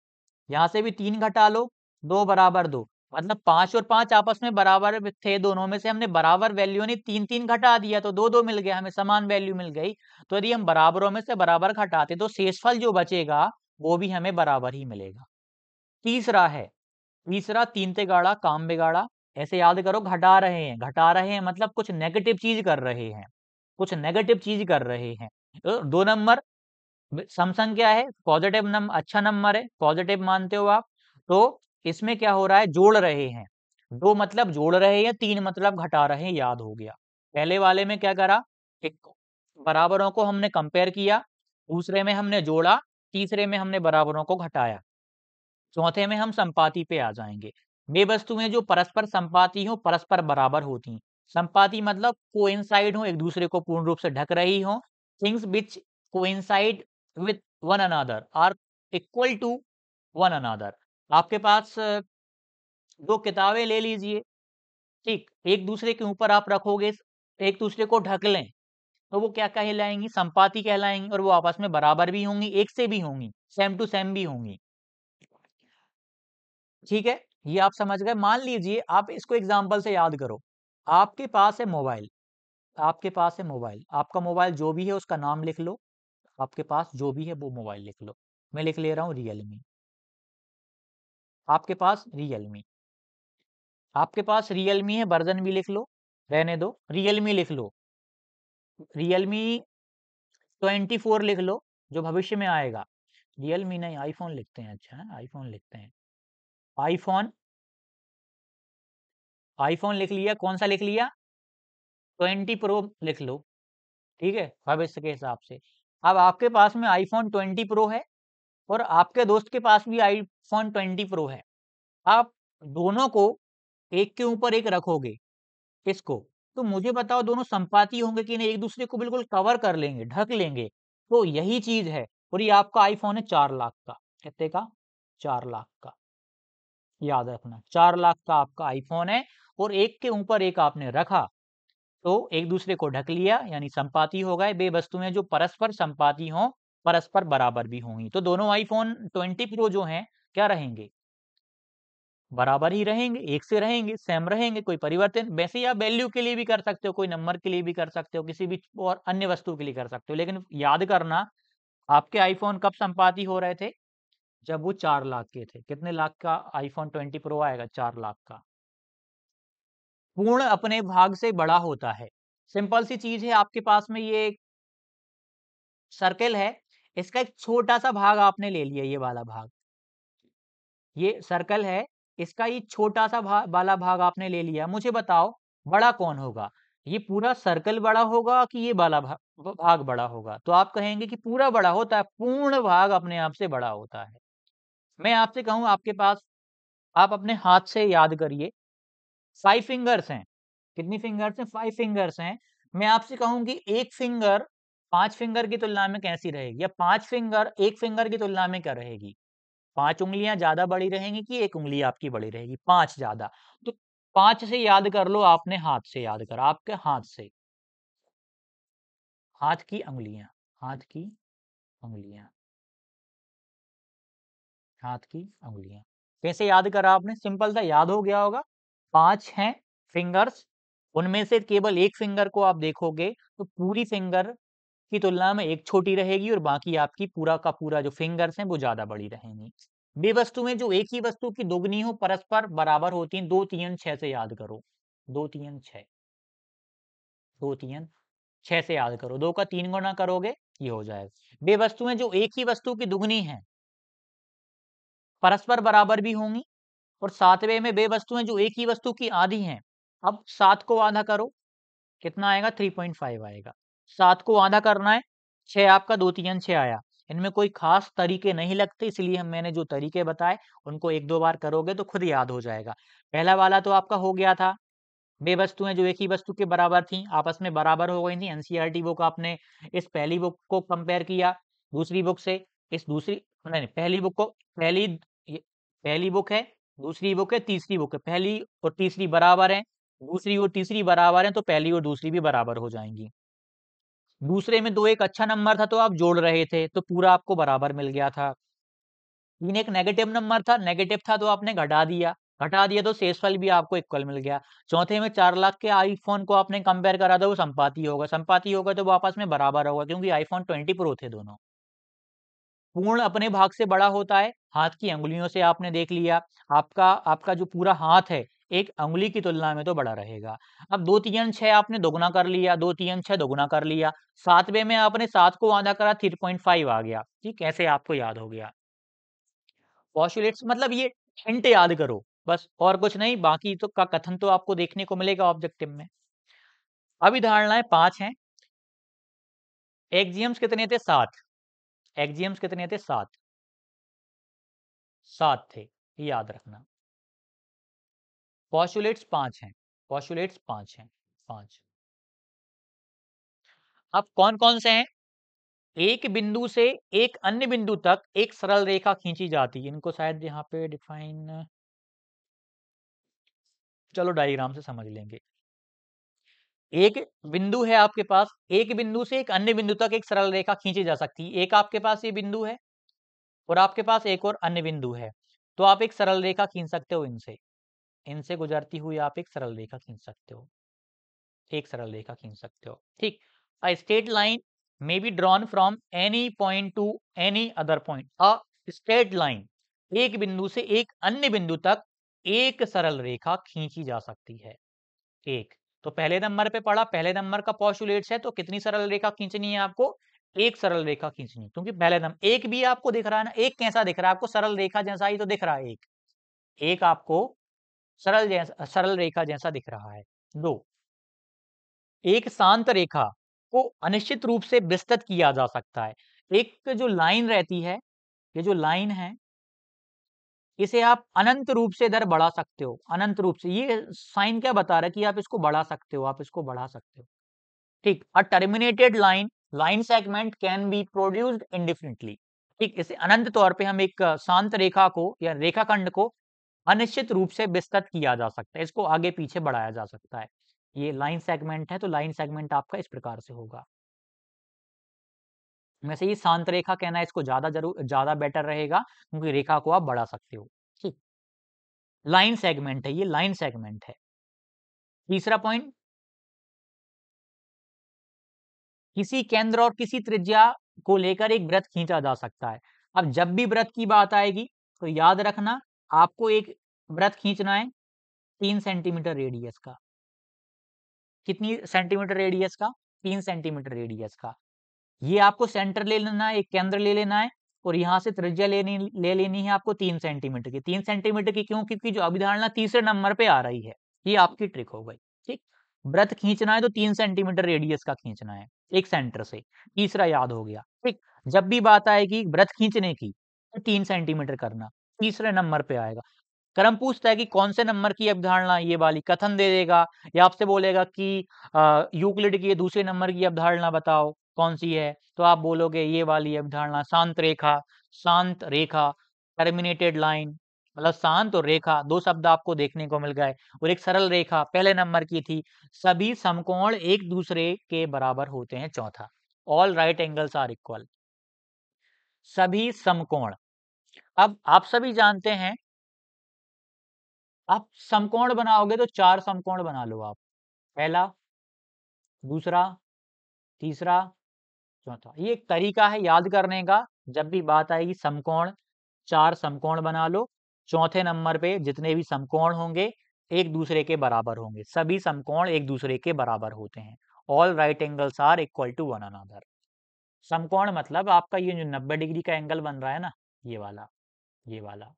यहाँ से भी 3 घटा लो, 2 बराबर 2, मतलब 5 और 5 आपस में बराबर थे, दोनों में से हमने बराबर वैल्यू ने 3-3 घटा दिया तो 2-2 मिल गया, हमें समान वैल्यू मिल गई। तो यदि हम बराबरों में से बराबर घटाते तो शेषफल जो बचेगा वो भी हमें बराबर ही मिलेगा। तीसरा है, तीसरा 3 से गाड़ा काम बिगाड़ा, ऐसे याद करो, घटा रहे हैं मतलब कुछ नेगेटिव चीज कर रहे हैं, कुछ नेगेटिव चीज कर रहे हैं। तो 2 नंबर सम संख्या है, पॉजिटिव नंबर, अच्छा नंबर है, पॉजिटिव मानते हो आप, तो इसमें क्या हो रहा है, जोड़ रहे हैं, 2 मतलब जोड़ रहे हैं, 3 मतलब घटा रहे हैं, याद हो गया। पहले वाले में क्या करा, एक बराबरों को हमने कंपेयर किया, दूसरे में हमने जोड़ा, तीसरे में हमने बराबरों को घटाया, चौथे में हम संपाती पे आ जाएंगे। वे वस्तुएं जो परस्पर संपाती हो, परस्पर बराबर होती, संपाती मतलब कोइंसाइड हो, एक दूसरे को पूर्ण रूप से ढक रही हो। Things which coincide with one another are equal to one another. आपके पास 2 किताबें ले लीजिए, ठीक, एक दूसरे के ऊपर आप रखोगे, एक दूसरे को ढक लें, तो वो क्या कहलाएंगी, संपाती कहलाएंगी, और वो आपस में बराबर भी होंगी, एक से भी होंगी, सेम टू सेम भी होंगी। ठीक है, ये आप समझ गए। मान लीजिए आप इसको एग्जाम्पल से याद करो, आपके पास है मोबाइल, आपके पास है मोबाइल, आपका मोबाइल जो भी है उसका नाम लिख लो, आपके पास जो भी है वो मोबाइल लिख लो। मैं लिख ले रहा हूँ रियलमी, आपके पास रियलमी, आपके पास रियलमी है, वर्जन भी लिख लो, रहने दो, रियलमी लिख लो, रियलमी 24 लिख लो, जो भविष्य में आएगा। रियलमी नहीं, आईफोन लिखते हैं, अच्छा है, आईफोन लिखते हैं, आईफोन, आईफोन लिख लिया, कौन सा लिख लिया, 20 प्रो लिख लो, ठीक है, भविष्य के हिसाब से। अब आपके पास में आईफोन 20 प्रो है और आपके दोस्त के पास भी आईफोन 20 प्रो है, आप दोनों को एक के ऊपर एक रखोगे, इसको, तो मुझे बताओ दोनों संपाती होंगे कि नहीं, एक दूसरे को बिल्कुल कवर कर लेंगे, ढक लेंगे, तो यही चीज है। और ये आपका आईफोन है 4 लाख का, कितने का, 4 लाख का, याद रखना 4 लाख का आपका आईफोन है, और एक के ऊपर एक आपने रखा, तो एक दूसरे को ढक लिया, यानी संपाती हो गए। वे वस्तुएं जो परस्पर संपाती हों, परस्पर बराबर भी होंगी, तो दोनों आईफोन 20 प्रो जो हैं क्या रहेंगे, बराबर ही रहेंगे, एक से रहेंगे, सेम रहेंगे, कोई परिवर्तन। वैसे ही आप वैल्यू के लिए भी कर सकते हो, कोई नंबर के लिए भी कर सकते हो, किसी भी और अन्य वस्तु के लिए कर सकते हो, लेकिन याद करना, आपके आईफोन कब संपाती हो रहे थे, जब वो 4 लाख के थे। कितने लाख का आईफोन 20 प्रो आएगा, 4 लाख का। पूर्ण अपने भाग से बड़ा होता है, सिंपल सी चीज है। आपके पास में ये सर्कल है, इसका एक छोटा सा भाग आपने ले लिया, ये वाला भाग, ये सर्कल है, इसका ये छोटा सा वाला भाग आपने ले लिया। मुझे बताओ बड़ा कौन होगा, ये पूरा सर्कल बड़ा होगा कि ये वाला भाग बड़ा होगा, तो आप कहेंगे कि पूरा बड़ा होता है, पूर्ण भाग अपने आप से बड़ा होता है। मैं आपसे कहूं, आपके पास, आप अपने हाथ से याद करिए, 5 फिंगर्स हैं, कितनी फिंगर्स हैं, 5 फिंगर्स हैं। मैं आपसे कहूं कि एक फिंगर 5 फिंगर की तुलना में कैसी रहेगी, या 5 फिंगर एक फिंगर की तुलना में क्या रहेगी, 5 उंगलियां ज्यादा बड़ी रहेंगी कि एक उंगली आपकी बड़ी रहेगी, 5 ज्यादा, तो 5 से याद कर लो, आपने हाथ से याद करा, आपके हाथ से, हाथ की अंगुलियां, हाथ की अंगुलियां, हाथ की अंगुलियां। कैसे याद करा आपने? सिंपल था, याद हो गया होगा। 5 हैं फिंगर्स, उनमें से केवल एक फिंगर को आप देखोगे तो पूरी फिंगर की तुलना में एक छोटी रहेगी और बाकी आपकी पूरा का पूरा जो फिंगर्स हैं वो ज्यादा बड़ी रहेंगी। बे वस्तुएं जो एक ही वस्तु की दोगुनी हो परस्पर बराबर होती हैं। 2 3 6 से याद करो, 2 3 6, 2 3 6 से याद करो, 2 का 3 गुना करोगे ये हो जाएगा। बे वस्तुएं जो एक ही वस्तु की दुगनी है परस्पर बराबर भी होंगी, और सातवें में बे वस्तुएं जो एक ही वस्तु की आधी हैं। अब 7 को आधा करो, कितना आएगा? 3.5 आएगा। 7 को आधा करना है, 6 आपका 2 3 6 आया। इनमें कोई खास तरीके नहीं लगते, इसलिए हम मैंने जो तरीके बताए उनको एक दो बार करोगे तो खुद याद हो जाएगा। पहला वाला तो आपका हो गया था, बे वस्तुएं जो एक ही वस्तु के बराबर थी, आपस में बराबर हो गई थी। एनसीईआरटी बुक आपने इस पहली बुक को कंपेयर किया दूसरी बुक से, इस दूसरी नहीं, पहली बुक को, पहली ये पहली बुक है, दूसरी बुक है, तीसरी बुक है। पहली और तीसरी बराबर है, दूसरी और तीसरी बराबर है, तो पहली और दूसरी भी बराबर हो जाएंगी। दूसरे में 2 एक अच्छा नंबर था तो आप जोड़ रहे थे तो पूरा आपको बराबर मिल गया था। 3 एक नेगेटिव नंबर था, नेगेटिव था तो आपने घटा दिया तो शेषफल भी आपको इक्वल मिल गया। चौथे में 4 लाख के आईफोन को आपने कंपेयर करा था, वो संपाती होगा तो वो आपस में बराबर होगा, क्योंकि आईफोन 20 प्रो थे दोनों। पूर्ण अपने भाग से बड़ा होता है, हाथ की अंगुलियों से आपने देख लिया। आपका आपका जो पूरा हाथ है एक अंगुली की तुलना में तो बड़ा रहेगा। अब 2 3 6 आपने दोगुना कर लिया, 2 3 6 दोगुना कर लिया। सातवें में आपने 7 को आधा करा, 3.5 आ गया। ठीक, ऐसे आपको याद हो गया। पॉस्टुलेट्स मतलब ये हिंट याद करो बस, और कुछ नहीं। बाकी तो का कथन तो आपको देखने को मिलेगा ऑब्जेक्टिव में। अभिधारणाएं 5 हैं, एक्सियम्स कितने थे? 7। एक्सियम्स कितने थे? 7, 7 थे, ये याद रखना। पॉस्टुलेट्स 5 हैं, पॉस्टुलेट्स 5 हैं, 5। अब कौन कौन से हैं? एक बिंदु से एक अन्य बिंदु तक एक सरल रेखा खींची जाती है। इनको शायद यहाँ पे डिफाइन, चलो डायग्राम से समझ लेंगे। एक बिंदु है आपके पास, एक बिंदु से एक अन्य बिंदु तक एक सरल रेखा खींची जा सकती है। एक आपके पास ये बिंदु है और आपके पास एक और अन्य बिंदु है, तो आप एक सरल रेखा खींच सकते हो इनसे, इनसे गुजरती हुई आप एक सरल रेखा खींच सकते हो, एक सरल रेखा खींच सकते हो। ठीक, a straight line may be drawn from any point two any other point. A straight line, एक बिंदु से एक अन्य बिंदु तक एक सरल रेखा खींची जा सकती है। एक, तो पहले नंबर पे पढ़ा, पहले नंबर का पोस्टुलेट्स है तो कितनी सरल रेखा खींचनी है आपको? एक सरल रेखा खींचनी, क्योंकि पहले नंबर एक भी आपको दिख रहा है ना, एक कैसा दिख रहा है आपको? सरल रेखा जैसा ही तो दिख रहा है एक, एक आपको सरल रेखा जैसा दिख रहा है। दो, एक शांत रेखा को अनिश्चित रूप से विस्तृत किया जा सकता है। एक जो लाइन रहती है, ये जो लाइन है, इसे आप अनंत रूप से इधर बढ़ा सकते हो, अनंत रूप से। ये साइन क्या बता रहा है कि आप इसको बढ़ा सकते हो, आप इसको बढ़ा सकते हो। ठीक, a terminated line, line segment can be produced indefinitely. ठीक, इसे अनंत तौर पे हम एक शांत रेखा को या रेखाखंड को अनिश्चित रूप से विस्तृत किया जा सकता है, इसको आगे पीछे बढ़ाया जा सकता है। ये लाइन सेगमेंट है तो लाइन सेगमेंट आपका इस प्रकार से होगा। वैसे ये शांत रेखा कहना है, इसको ज्यादा बेटर रहेगा, क्योंकि रेखा को आप बढ़ा सकते हो। ठीक, लाइन सेगमेंट है, ये लाइन सेगमेंट है। तीसरा पॉइंट, किसी केंद्र और किसी त्रिज्या को लेकर एक वृत्त खींचा जा सकता है। अब जब भी वृत्त की बात आएगी तो याद रखना, आपको एक वृत्त खींचना है 3 सेंटीमीटर रेडियस का। कितनी सेंटीमीटर रेडियस का? 3 सेंटीमीटर रेडियस का। ये आपको सेंटर ले लेना है, एक केंद्र ले लेना है, और यहां से त्रिज्या ले लेनी है आपको 3 सेंटीमीटर की। 3 सेंटीमीटर की क्यों? क्योंकि जो अभिधारणा तीसरे नंबर पे आ रही है, ये आपकी ट्रिक हो गई। ठीक, वृत्त खींचना है तो 3 सेंटीमीटर रेडियस का खींचना है एक सेंटर से। तीसरा याद हो गया। ठीक, जब भी बात आएगी वृत्त खींचने की तो 3 सेंटीमीटर करना, तीसरे नंबर पे आएगा। क्रम पूछता है कि कौन से नंबर की अवधारणा, ये वाली कथन दे देगा, या आपसे बोलेगा कि यूक्लिड की दूसरे नंबर की अवधारणा बताओ कौन सी है, तो आप बोलोगे ये वाली अवधारणा, शांत रेखा, शांत रेखा, टर्मिनेटेड लाइन, मतलब शांत और रेखा, दो शब्द आपको देखने को मिल गए, और एक सरल रेखा पहले नंबर की थी। सभी समकोण एक दूसरे के बराबर होते हैं, चौथा। All right angles are equal. सभी समकोण, अब आप सभी जानते हैं, आप समकोण बनाओगे तो चार समकोण बना लो आप, पहला, दूसरा, तीसरा, चौथा। ये एक तरीका है याद करने का। जब भी बात आएगी समकोण, चार समकोण बना लो। चौथे नंबर पे जितने भी समकोण होंगे एक दूसरे के बराबर होंगे, सभी समकोण एक दूसरे के बराबर होते हैं। All right angles are equal to one another. समकोण मतलब आपका ये जो 90 डिग्री का एंगल बन रहा है ना, ये वाला, ये वाला,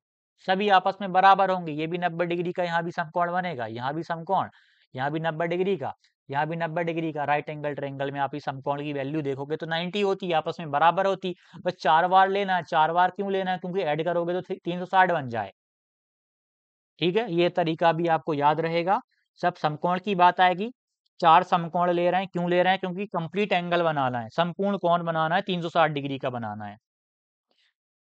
सभी आपस में बराबर होंगे। ये भी 90 डिग्री का, यहाँ भी समकोण बनेगा, यहाँ भी समकोण, यहाँ भी 90 डिग्री का, यहाँ भी 90 डिग्री का। राइट एंगल ट्रायंगल में आप इस समकोण की वैल्यू देखोगे तो 90 होती है, आपस में बराबर होती। बस चार बार लेना है। चार बार क्यों लेना है? क्योंकि ऐड करोगे तो 360 बन जाए। ठीक है, ये तरीका भी आपको याद रहेगा। सब समकोण की बात आएगी, चार समकोण ले रहे हैं, क्यों ले रहे हैं? क्योंकि कंप्लीट एंगल बनाना है, संपूर्ण कोण बनाना है, 360 डिग्री का बनाना है।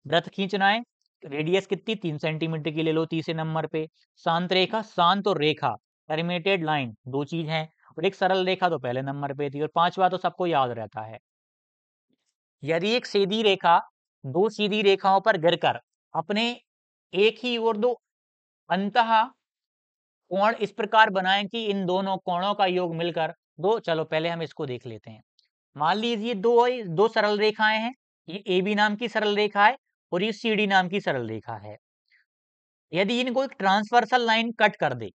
वृत्त खींचना है, रेडियस कितनी? 3 सेंटीमीटर की ले लो तीसरे नंबर पे। शांत रेखा, शांत और रेखा, एनिमेटेड लाइन, दो चीज हैं। और एक सरल रेखा तो पहले नंबर पे थी। और पांचवा तो सबको याद रहता है, यदि एक सीधी रेखा दो सीधी रेखाओं पर गिरकर अपने एक ही और दो अंतः कोण इस प्रकार बनाएं कि इन दोनों कोणों का योग मिलकर दो, चलो पहले हम इसको देख लेते हैं। मान लीजिए दो दो सरल रेखाएं हैं, ये ए बी नाम की सरल रेखा है और ये सी डी नाम की सरल रेखा है। यदि इनको एक ट्रांसवर्सल लाइन कट कर दे,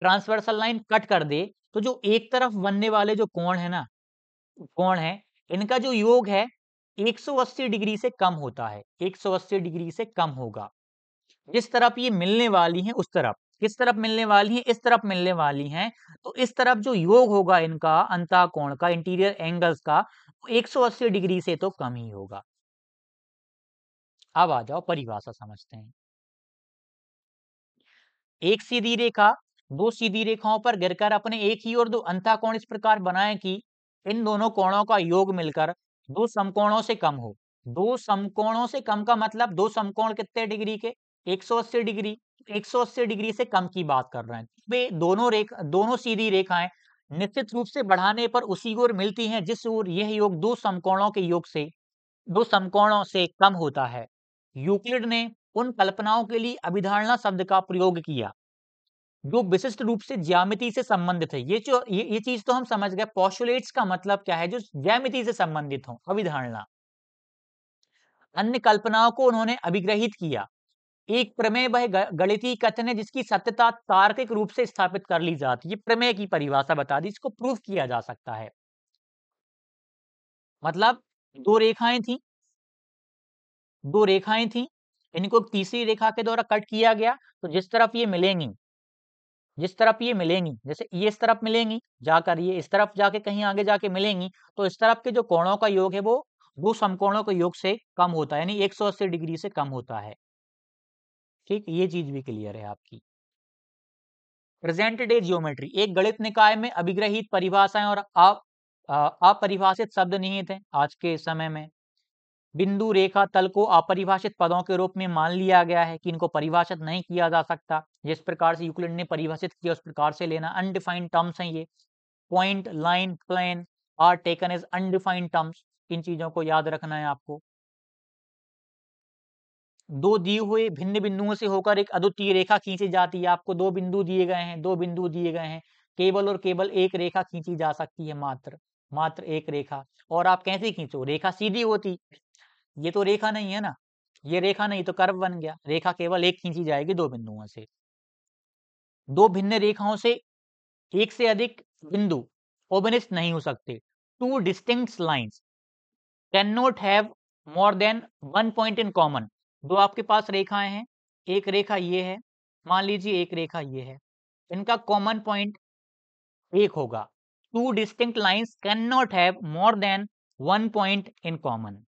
ट्रांसवर्सल लाइन कट कर दे, तो जो एक तरफ बनने वाले जो कोण है ना, कोण है, इनका जो योग है 180 डिग्री से कम होता है, 180 डिग्री से कम होगा। जिस तरफ ये मिलने वाली हैं उस तरफ, किस तरफ मिलने वाली हैं? इस तरफ मिलने वाली हैं। तो इस तरफ जो योग होगा इनका अंतः कोण का, इंटीरियर एंगल्स का, 180 डिग्री से तो कम ही होगा। अब आ जाओ परिभाषा समझते हैं। एक सीधी रेखा दो सीधी रेखाओं पर गिरकर अपने एक ही और दो अंतः कोण इस प्रकार बनाएं कि इन दोनों कोणों का योग मिलकर दो समकोणों से कम हो। दो समकोणों से कम का मतलब दो समकोण कितने डिग्री के? 180 डिग्री। 180 डिग्री से कम की बात कर रहे हैं। वे दोनों सीधी रेखाएं निश्चित रूप से बढ़ाने पर उसी ओर मिलती हैं जिस ओर यह योग दो समकोणों के योग से, दो समकोणों से कम होता है। यूक्लिड ने उन कल्पनाओं के लिए अभिधारणा शब्द का प्रयोग किया जो विशिष्ट रूप से ज्यामिति से संबंधित है। ये चीज तो हम समझ गए। पोस्टुलेट्स का मतलब क्या है? जो ज्यामिति से संबंधित हो, अभिधारणा। अन्य कल्पनाओं को उन्होंने अभिग्रहित किया। एक प्रमेय वह गणितीय कथन है जिसकी सत्यता तार्किक रूप से स्थापित कर ली जाती है। प्रमेय की परिभाषा बता दी, इसको प्रूफ किया जा सकता है। मतलब दो रेखाएं थी, दो रेखाएं थी, इनको तीसरी रेखा के द्वारा कट किया गया। तो जिस तरफ ये मिलेंगी, जिस तरफ ये मिलेंगी, जैसे ये इस तरफ मिलेंगी जाकर, ये इस तरफ जाके कहीं आगे जाके मिलेंगी, तो इस तरफ के जो कोणों का योग है वो दो समकोणों के योग से कम होता है, यानी 180 डिग्री से कम होता है। ठीक, ये चीज भी क्लियर है आपकी। प्रेजेंट डे जियोमेट्री एक गणित निकाय में अभिग्रहित परिभाषाएं और अपरिभाषित शब्द निहित हैं आज के समय में। बिंदु रेखा तल को अपरिभाषित पदों के रूप में मान लिया गया है कि इनको परिभाषित नहीं किया जा सकता। जिस प्रकार से यूक्लिड ने परिभाषित किया उस प्रकार से लेना। अनडिफाइंड टर्म्स हैं ये। Point, line, plane are taken as undefined terms. इन चीजों को याद रखना है आपको। दो दिए हुए भिन्न बिंदुओं से होकर एक अद्वितीय रेखा खींची जाती है। आपको दो बिंदु दिए गए हैं, दो बिंदु दिए गए हैं, केवल और केवल एक रेखा खींची जा सकती है, मात्र मात्र एक रेखा। और आप कैसे खींचो? रेखा सीधी होती, ये तो रेखा नहीं है ना, ये रेखा नहीं तो कर्व बन गया। रेखा केवल एक खींची जाएगी दो बिंदुओं से। दो भिन्न रेखाओं से एक से अधिक बिंदु ओबनिस्ट नहीं हो सकते। Two distinct lines can not have more than one point in common. दो आपके पास रेखाएं हैं, एक रेखा ये है, मान लीजिए एक रेखा ये है, इनका कॉमन पॉइंट एक होगा। Two distinct lines can not have more than one point in common.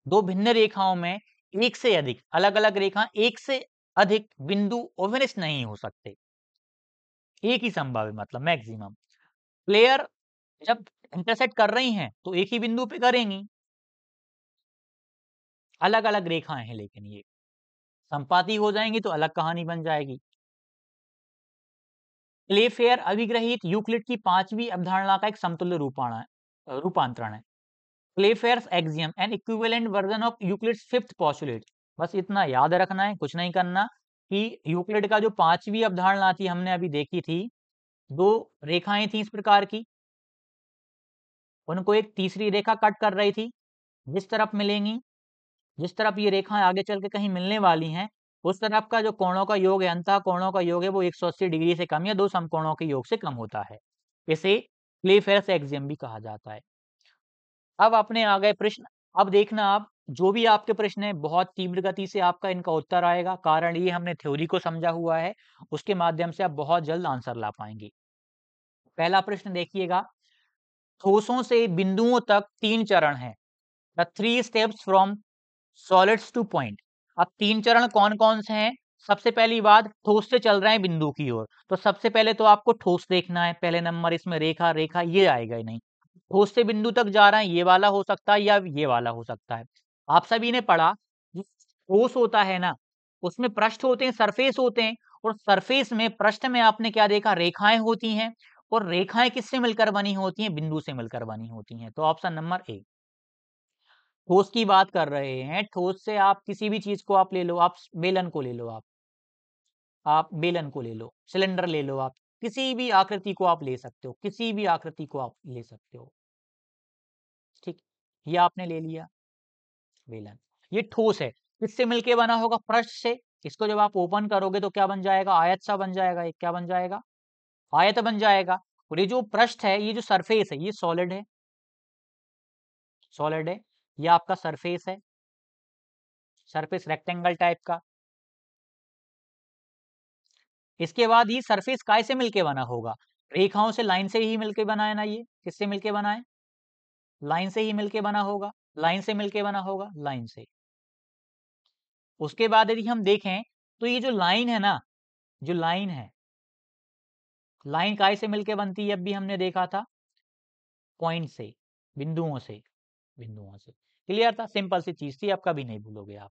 दो भिन्न रेखाओं में एक से अधिक, अलग अलग रेखा, एक से अधिक बिंदु ओवेनिस्ट नहीं हो सकते। एक ही संभव है, मतलब मैक्सिमम। प्लेयर जब इंटरसेक्ट कर रही हैं तो एक ही बिंदु पे करेंगी, अलग अलग रेखाएं हैं लेकिन ये संपाती हो जाएंगी तो अलग कहानी बन जाएगी। प्लेफेयर अभिग्रहित यूक्लिड की पांचवी अवधारणा का एक समतुल्य रूपांतरण है। Playfair's axiom an equivalent version of Euclid's fifth postulate. बस इतना याद रखना है, कुछ नहीं करना, कि यूक्लिड का जो पांचवी अवधारणा थी हमने अभी देखी थी, दो रेखाएं थी इस प्रकार की, उनको एक तीसरी रेखा कट कर रही थी, जिस तरफ मिलेंगी, जिस तरफ ये रेखाएं आगे चल के कहीं मिलने वाली हैं, उस तरफ का जो कोणों का योग है, अंतः कोणों का योग है, वो 180 डिग्री से कम या दो समकोणों के योग से कम होता है। इसे प्लेफेयर्स एक्सियम भी कहा जाता है। अब अपने आ गए प्रश्न। अब देखना, आप जो भी आपके प्रश्न है बहुत तीव्र गति से आपका इनका उत्तर आएगा, कारण ये हमने थ्योरी को समझा हुआ है, उसके माध्यम से आप बहुत जल्द आंसर ला पाएंगे। पहला प्रश्न देखिएगा, ठोसों से बिंदुओं तक 3 चरण हैं। The 3 steps from solids two point. अब 3 चरण कौन कौन से हैं? सबसे पहली बात, ठोस से चल रहे हैं बिंदु की ओर, तो सबसे पहले तो आपको ठोस देखना है, पहले नंबर इसमें रेखा रेखा ये आएगा ही नहीं। ठोस से बिंदु तक जा रहा है, ये वाला हो सकता है या ये वाला हो सकता है। आप सभी ने पढ़ा, जो ठोस होता है ना, उसमें पृष्ठ होते हैं, सरफेस होते हैं, और सरफेस में, पृष्ठ में आपने क्या देखा, रेखाएं होती हैं, और रेखाएं किससे मिलकर बनी होती हैं? बिंदु से मिलकर बनी होती हैं। तो ऑप्शन नंबर ए। ठोस की बात कर रहे हैं, ठोस से आप किसी भी चीज को आप ले लो, आप बेलन को ले लो, आप बेलन को ले लो, सिलेंडर ले लो, आप किसी भी आकृति को आप ले सकते हो, किसी भी आकृति को आप ले सकते हो। ठीक, ये आपने ले लिया बेलन, ये ठोस है, किससे मिलके बना होगा? पृष्ठ से। इसको जब आप ओपन करोगे तो क्या बन जाएगा? आयत सा बन जाएगा। एक क्या बन जाएगा? आयत बन जाएगा। और ये जो पृष्ठ है, ये जो सरफेस है, ये सॉलिड है, सॉलिड है, ये आपका सरफेस है, सरफेस रेक्टेंगल टाइप का। इसके बाद ये सरफेस काय से मिलके बना होगा? रेखाओं से, लाइन से ही मिलके बना है ना। ये किससे मिलके बना है? लाइन से ही मिलके बना होगा, लाइन से मिलके बना होगा, लाइन से। उसके बाद यदि हम देखें तो ये जो लाइन है ना, जो लाइन है, लाइन काय से मिलके बनती है? अब भी हमने देखा था, पॉइंट से, बिंदुओं से, बिंदुओं से। क्लियर था? सिंपल सी चीज थी, अब कभी नहीं भूलोगे आप।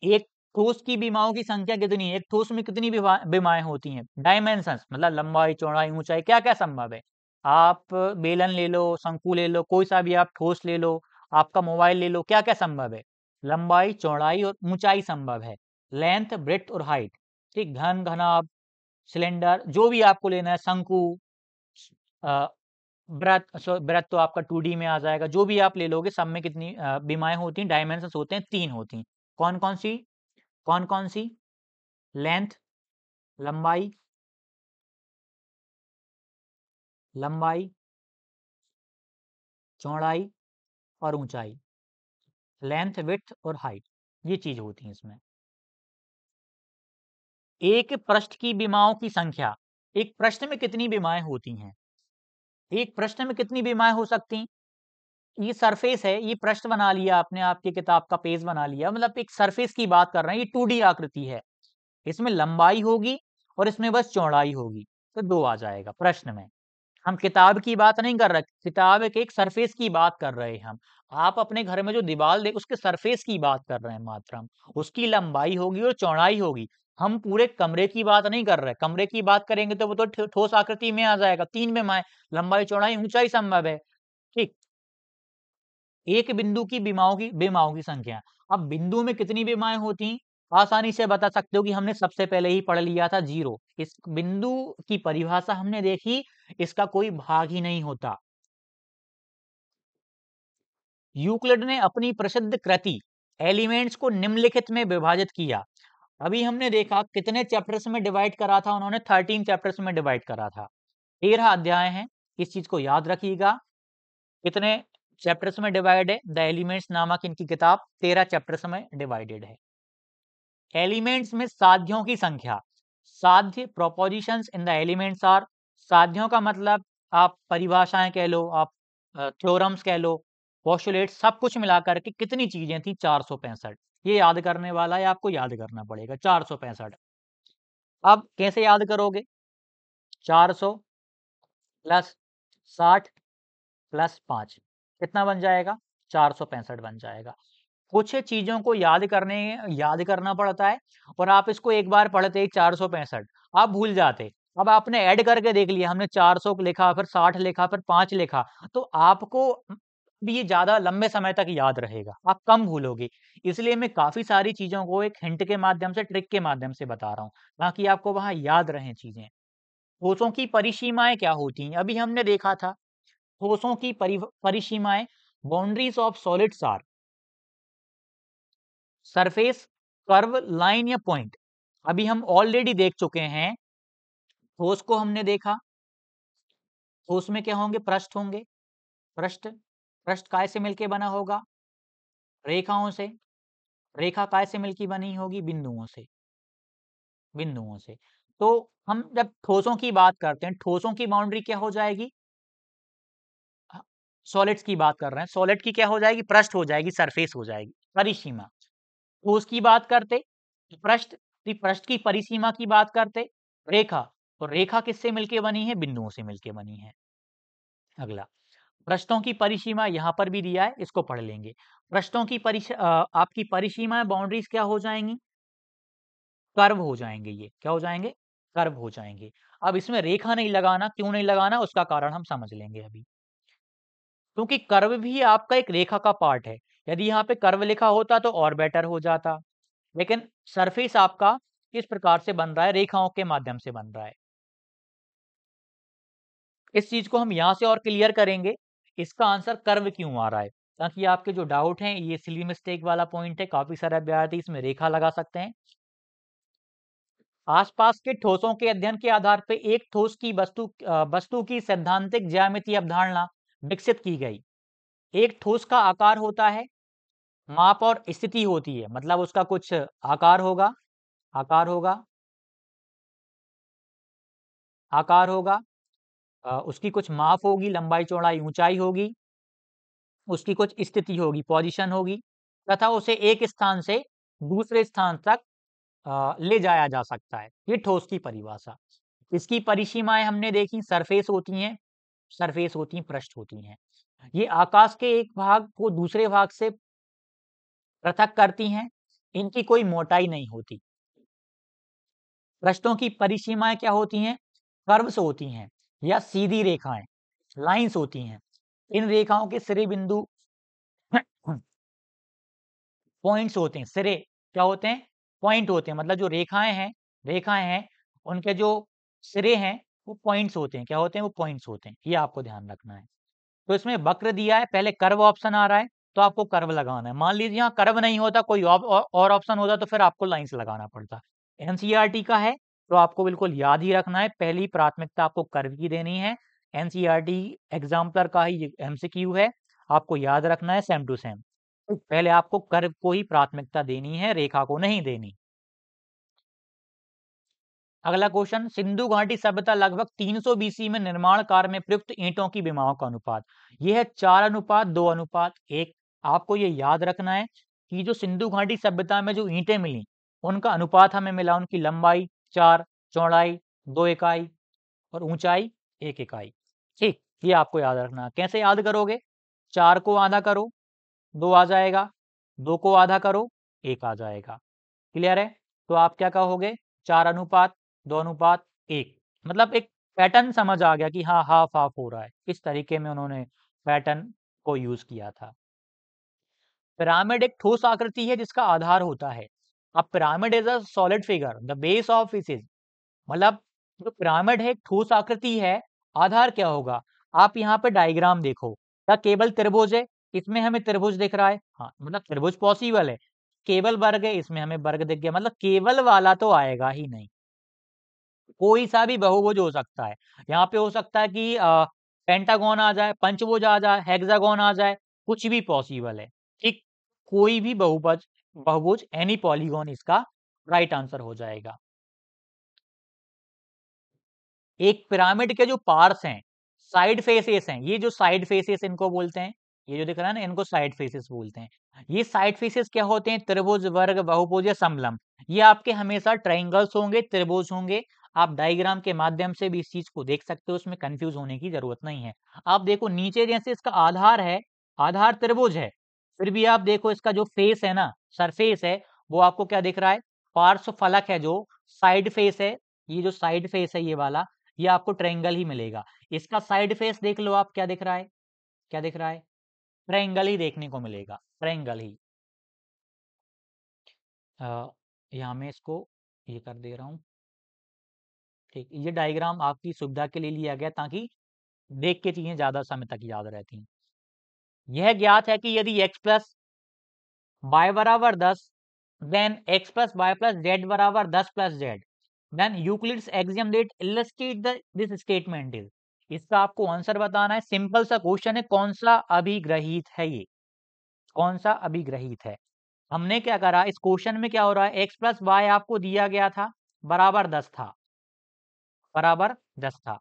एक ठोस की विमाओं की संख्या कितनी है? एक ठोस में कितनी विमाएं होती हैं? डायमेंशंस मतलब लंबाई, चौड़ाई, ऊंचाई, क्या क्या संभव है? आप बेलन ले लो, शंकु ले लो, कोई सा भी आप ठोस ले लो, आपका मोबाइल ले लो, क्या क्या संभव है? लंबाई, चौड़ाई और ऊंचाई संभव है। लेंथ, ब्रेड्थ और हाइट। ठीक, घन, घनाभ, सिलेंडर, जो भी आपको लेना है, शंकु, ब्रेथ तो आपका 2D में आ जाएगा। जो भी आप ले लोगे, सब में कितनी विमाएं होती हैं? डायमेंशंस होते हैं, 3 होती हैं। कौन कौन सी? कौन कौन सी? लेंथ, लंबाई, लंबाई, चौड़ाई और ऊंचाई। लेंथ, विड्थ और हाइट, ये चीज होती है इसमें। एक पृष्ठ की विमाओं की संख्या, एक पृष्ठ में कितनी विमाएं होती हैं? एक पृष्ठ में कितनी विमाएं हो सकती? ये सरफेस है, ये पृष्ठ बना लिया आपने, आपकी किताब का पेज बना लिया, मतलब एक सरफेस की बात कर रहे हैं, ये 2D आकृति है, इसमें लंबाई होगी और इसमें बस चौड़ाई होगी, तो 2 आ जाएगा प्रश्न में। हम किताब की बात नहीं कर रहे, किताब एक सरफेस की बात कर रहे हैं हम। आप अपने घर में जो दीवार देख, उसके सरफेस की बात कर रहे हैं मात्र हम। उसकी लंबाई होगी और चौड़ाई होगी। हम पूरे कमरे की बात नहीं कर रहे, कमरे की बात करेंगे तो वो तो ठोस आकृति में आ जाएगा, 3 में माए, लंबाई, चौड़ाई, ऊंचाई संभव है। ठीक, एक बिंदु की विमाओं की संख्या। अब बिंदु में कितनी विमाएं होती? आसानी से बता सकते हो कि हमने सबसे पहले ही पढ़ लिया था, 0। इस बिंदु की परिभाषा हमने देखी, इसका कोई भाग ही नहीं होता। यूक्लिड ने अपनी प्रसिद्ध कृति एलिमेंट्स को निम्नलिखित में विभाजित किया। अभी हमने देखा कितने चैप्टर्स में डिवाइड करा था उन्होंने? 13 चैप्टर्स में डिवाइड करा था। 13 अध्याय हैं, इस चीज को याद रखिएगा। कितने चैप्टर्स में डिवाइड है? द एलिमेंट्स नामक इनकी किताब 13 चैप्टर्स में डिवाइडेड है। एलिमेंट्स में साध्यों की संख्या। साध्य, propositions in the elements are, साध्यों का मतलब आप परिभाषाएं कह लो, आप थ्योरम्स कह लो, पोस्टुलेट, सब कुछ मिलाकर के कितनी चीजें थी? 465। ये याद करने वाला है, आपको याद करना पड़ेगा 465। अब कैसे याद करोगे? 400 प्लस 60 प्लस 5 कितना बन जाएगा? 465 बन जाएगा। कुछ चीजों को याद करना पड़ता है, और आप इसको एक बार पढ़ते ही 465 आप भूल जाते। अब आपने ऐड करके देख लिया, हमने 400 लिखा, फिर 60 लिखा, फिर 5 लिखा, तो आपको भी ये ज्यादा लंबे समय तक याद रहेगा, आप कम भूलोगे। इसलिए मैं काफी सारी चीजों को एक हिंट के माध्यम से, ट्रिक के माध्यम से बता रहा हूँ, ताकि आपको वहां याद रहें चीजें। ठोसों की परिसीमाएं क्या होती हैं, अभी हमने देखा था। ठोसों की परिसीमाएं, boundaries of solids are surface, curve, line या पॉइंट। अभी हम ऑलरेडी देख चुके हैं, ठोस को हमने देखा। ठोस में क्या होंगे, पृष्ठ होंगे। पृष्ठ, पृष्ठ काय से मिलके बना होगा, रेखाओं से। रेखा काय से मिलके बनी होगी, बिंदुओं से। बिंदुओं से। तो हम जब ठोसों की बात करते हैं, ठोसों की बाउंड्री क्या हो जाएगी, सॉलिड्स की बात कर रहे हैं, सॉलिड की क्या हो जाएगी, पृष्ठ हो जाएगी, सरफेस हो जाएगी, परिसीमा। ठोस की बात करते, पृष्ठ, तो पृष्ठ की परिसीमा की बात करते, रेखा, तो रेखा किससे मिलके बनी है, बिंदुओं से मिलके बनी है। अगला, पृष्ठों की परिसीमा यहां पर भी दिया है, इसको पढ़ लेंगे। पृष्ठों की आपकी परिसीमा, बाउंड्रीज क्या हो जाएंगी, कर्व हो जाएंगे। ये क्या हो जाएंगे, कर्व हो जाएंगे। अब इसमें रेखा नहीं लगाना, क्यों नहीं लगाना, उसका कारण हम समझ लेंगे अभी। क्योंकि कर्व भी आपका एक रेखा का पार्ट है। यदि यहाँ पे कर्व लिखा होता तो और बेटर हो जाता, लेकिन सरफेस आपका किस प्रकार से बन रहा है, रेखाओं के माध्यम से बन रहा है। इस चीज को हम यहां से और क्लियर करेंगे, इसका आंसर कर्व क्यों आ रहा है, ताकि आपके जो डाउट हैं, ये सिली मिस्टेक वाला पॉइंट है, काफी सारे अभ्यर्थी इसमें रेखा लगा सकते हैं। आसपास के ठोसों के अध्ययन के आधार पर एक ठोस की वस्तु की सैद्धांतिक ज्यामितीय अवधारणा विकसित की गई। एक ठोस का आकार होता है, माप और स्थिति होती है, मतलब उसका कुछ आकार होगा, आकार होगा, आकार होगा, उसकी कुछ माप होगी, लंबाई चौड़ाई ऊंचाई होगी, उसकी कुछ स्थिति होगी, पोजीशन होगी, तथा उसे एक स्थान से दूसरे स्थान तक ले जाया जा सकता है। ये ठोस की परिभाषा। इसकी परिसीमाएं हमने देखी, सरफेस होती हैं, सरफेस होती हैं, पृष्ठ होती हैं। ये आकाश के एक भाग को दूसरे भाग से पृथक करती हैं, इनकी कोई मोटाई नहीं होती। पृष्ठों की परिसीमाएं क्या होती हैं, कर्व्स होती हैं या सीधी रेखाएं, लाइंस होती हैं। इन रेखाओं के सिरे बिंदु पॉइंट्स होते हैं। सिरे क्या होते हैं, पॉइंट होते हैं, मतलब जो रेखाएं हैं उनके जो सिरे हैं वो पॉइंट्स होते हैं। क्या होते हैं, वो पॉइंट्स होते हैं। ये आपको ध्यान रखना है। तो इसमें वक्र दिया है, पहले कर्व ऑप्शन आ रहा है, तो आपको कर्व लगाना है। मान लीजिए यहाँ कर्व नहीं होता, कोई और ऑप्शन होता, तो फिर आपको लाइंस लगाना पड़ता। एनसीईआरटी का है, तो आपको बिल्कुल याद ही रखना है, पहली प्राथमिकता आपको कर्व की देनी है। एनसीईआरटी एग्जाम्पलर का ही एमसीक्यू है, आपको याद रखना है सेम टू सेम। पहले आपको कर्व को ही प्राथमिकता देनी है, रेखा को नहीं देनी। अगला क्वेश्चन, सिंधु घाटी सभ्यता लगभग 300 बीसी में निर्माण कार्य में प्रयुक्त ईंटों की विमाओं का अनुपात, यह है 4:2:1। आपको ये याद रखना है कि जो सिंधु घाटी सभ्यता में जो ईंटें मिली, उनका अनुपात हमें मिला, उनकी लंबाई 4, चौड़ाई 2 इकाई और ऊंचाई 1 इकाई। ठीक, ये आपको याद रखना है। कैसे याद करोगे, 4 को आधा करो, 2 आ जाएगा, 2 को आधा करो, 1 आ जाएगा। क्लियर है, तो आप क्या कहोगे, 4:2:1। मतलब एक पैटर्न समझ आ गया कि हाँ, हाफ हाफ हो रहा है, इस तरीके में उन्होंने पैटर्न को यूज किया था। पिरामिड एक ठोस आकृति है जिसका आधार होता है। अब pyramid is a solid figure, the base of is, मतलब जो पिरामिड है एक ठोस आकृति है, आधार क्या होगा। आप यहाँ पे डायग्राम देखो, क्या केवल त्रिभुज है, इसमें हमें त्रिभुज दिख रहा है, हाँ, मतलब त्रिभुज पॉसिबल है। केवल वर्ग है, इसमें हमें वर्ग दिख गया, मतलब केवल वाला तो आएगा ही नहीं। कोई सा भी बहुभुज हो सकता है, यहाँ पे हो सकता है कि पेंटागन आ जाए, पंचभुज आ जाए, हेक्सागोन आ जाए, कुछ भी पॉसिबल है। ठीक, कोई भी बहुभुज, बहुभुज एनी पॉलीगॉन इसका राइट आंसर हो जाएगा। एक पिरामिड के जो पार्ट्स हैं, साइड फेसेस हैं, ये जो साइड फेसेस इनको बोलते हैं, ये जो दिख रहा है ना, इनको साइड फेसेस बोलते हैं। ये साइड फेसेस क्या होते हैं, त्रिभुज, वर्ग, बहुभुज या समलंब। ये आपके हमेशा ट्रायंगल्स होंगे, त्रिभुज होंगे। आप डायग्राम के माध्यम से भी इस चीज को देख सकते हो, उसमें कंफ्यूज होने की जरूरत नहीं है। आप देखो नीचे जैसे इसका आधार है, आधार त्रिभुज है, फिर भी आप देखो इसका जो फेस है ना, सरफेस है, वो आपको क्या दिख रहा है, पार्श्व फलक है जो साइड फेस है, ये जो साइड फेस है ये वाला, ये आपको ट्रायंगल ही मिलेगा। इसका साइड फेस देख लो आप, क्या दिख रहा है, क्या दिख रहा है, ट्रायंगल ही देखने को मिलेगा, ट्रायंगल ही। यहाँ मैं इसको ये कर दे रहा हूँ। ठीक, ये डायग्राम आपकी सुविधा के लिए लिया गया ताकि देख के चीजें ज्यादा समय तक याद रहती हैं। यह ज्ञात है कि यदि x प्लस y बराबर 10, then x plus y plus z बराबर 10 plus z, then Euclid's axiom that illustrate this statement is. इसका आपको आंसर बताना है। सिंपल सा क्वेश्चन है, कौन सा अभिग्रहित है ये, कौन सा अभिग्रहित है। हमने क्या करा, इस क्वेश्चन में क्या हो रहा है, x प्लस वाई आपको दिया गया था, बराबर 10 था, बराबर 10 था।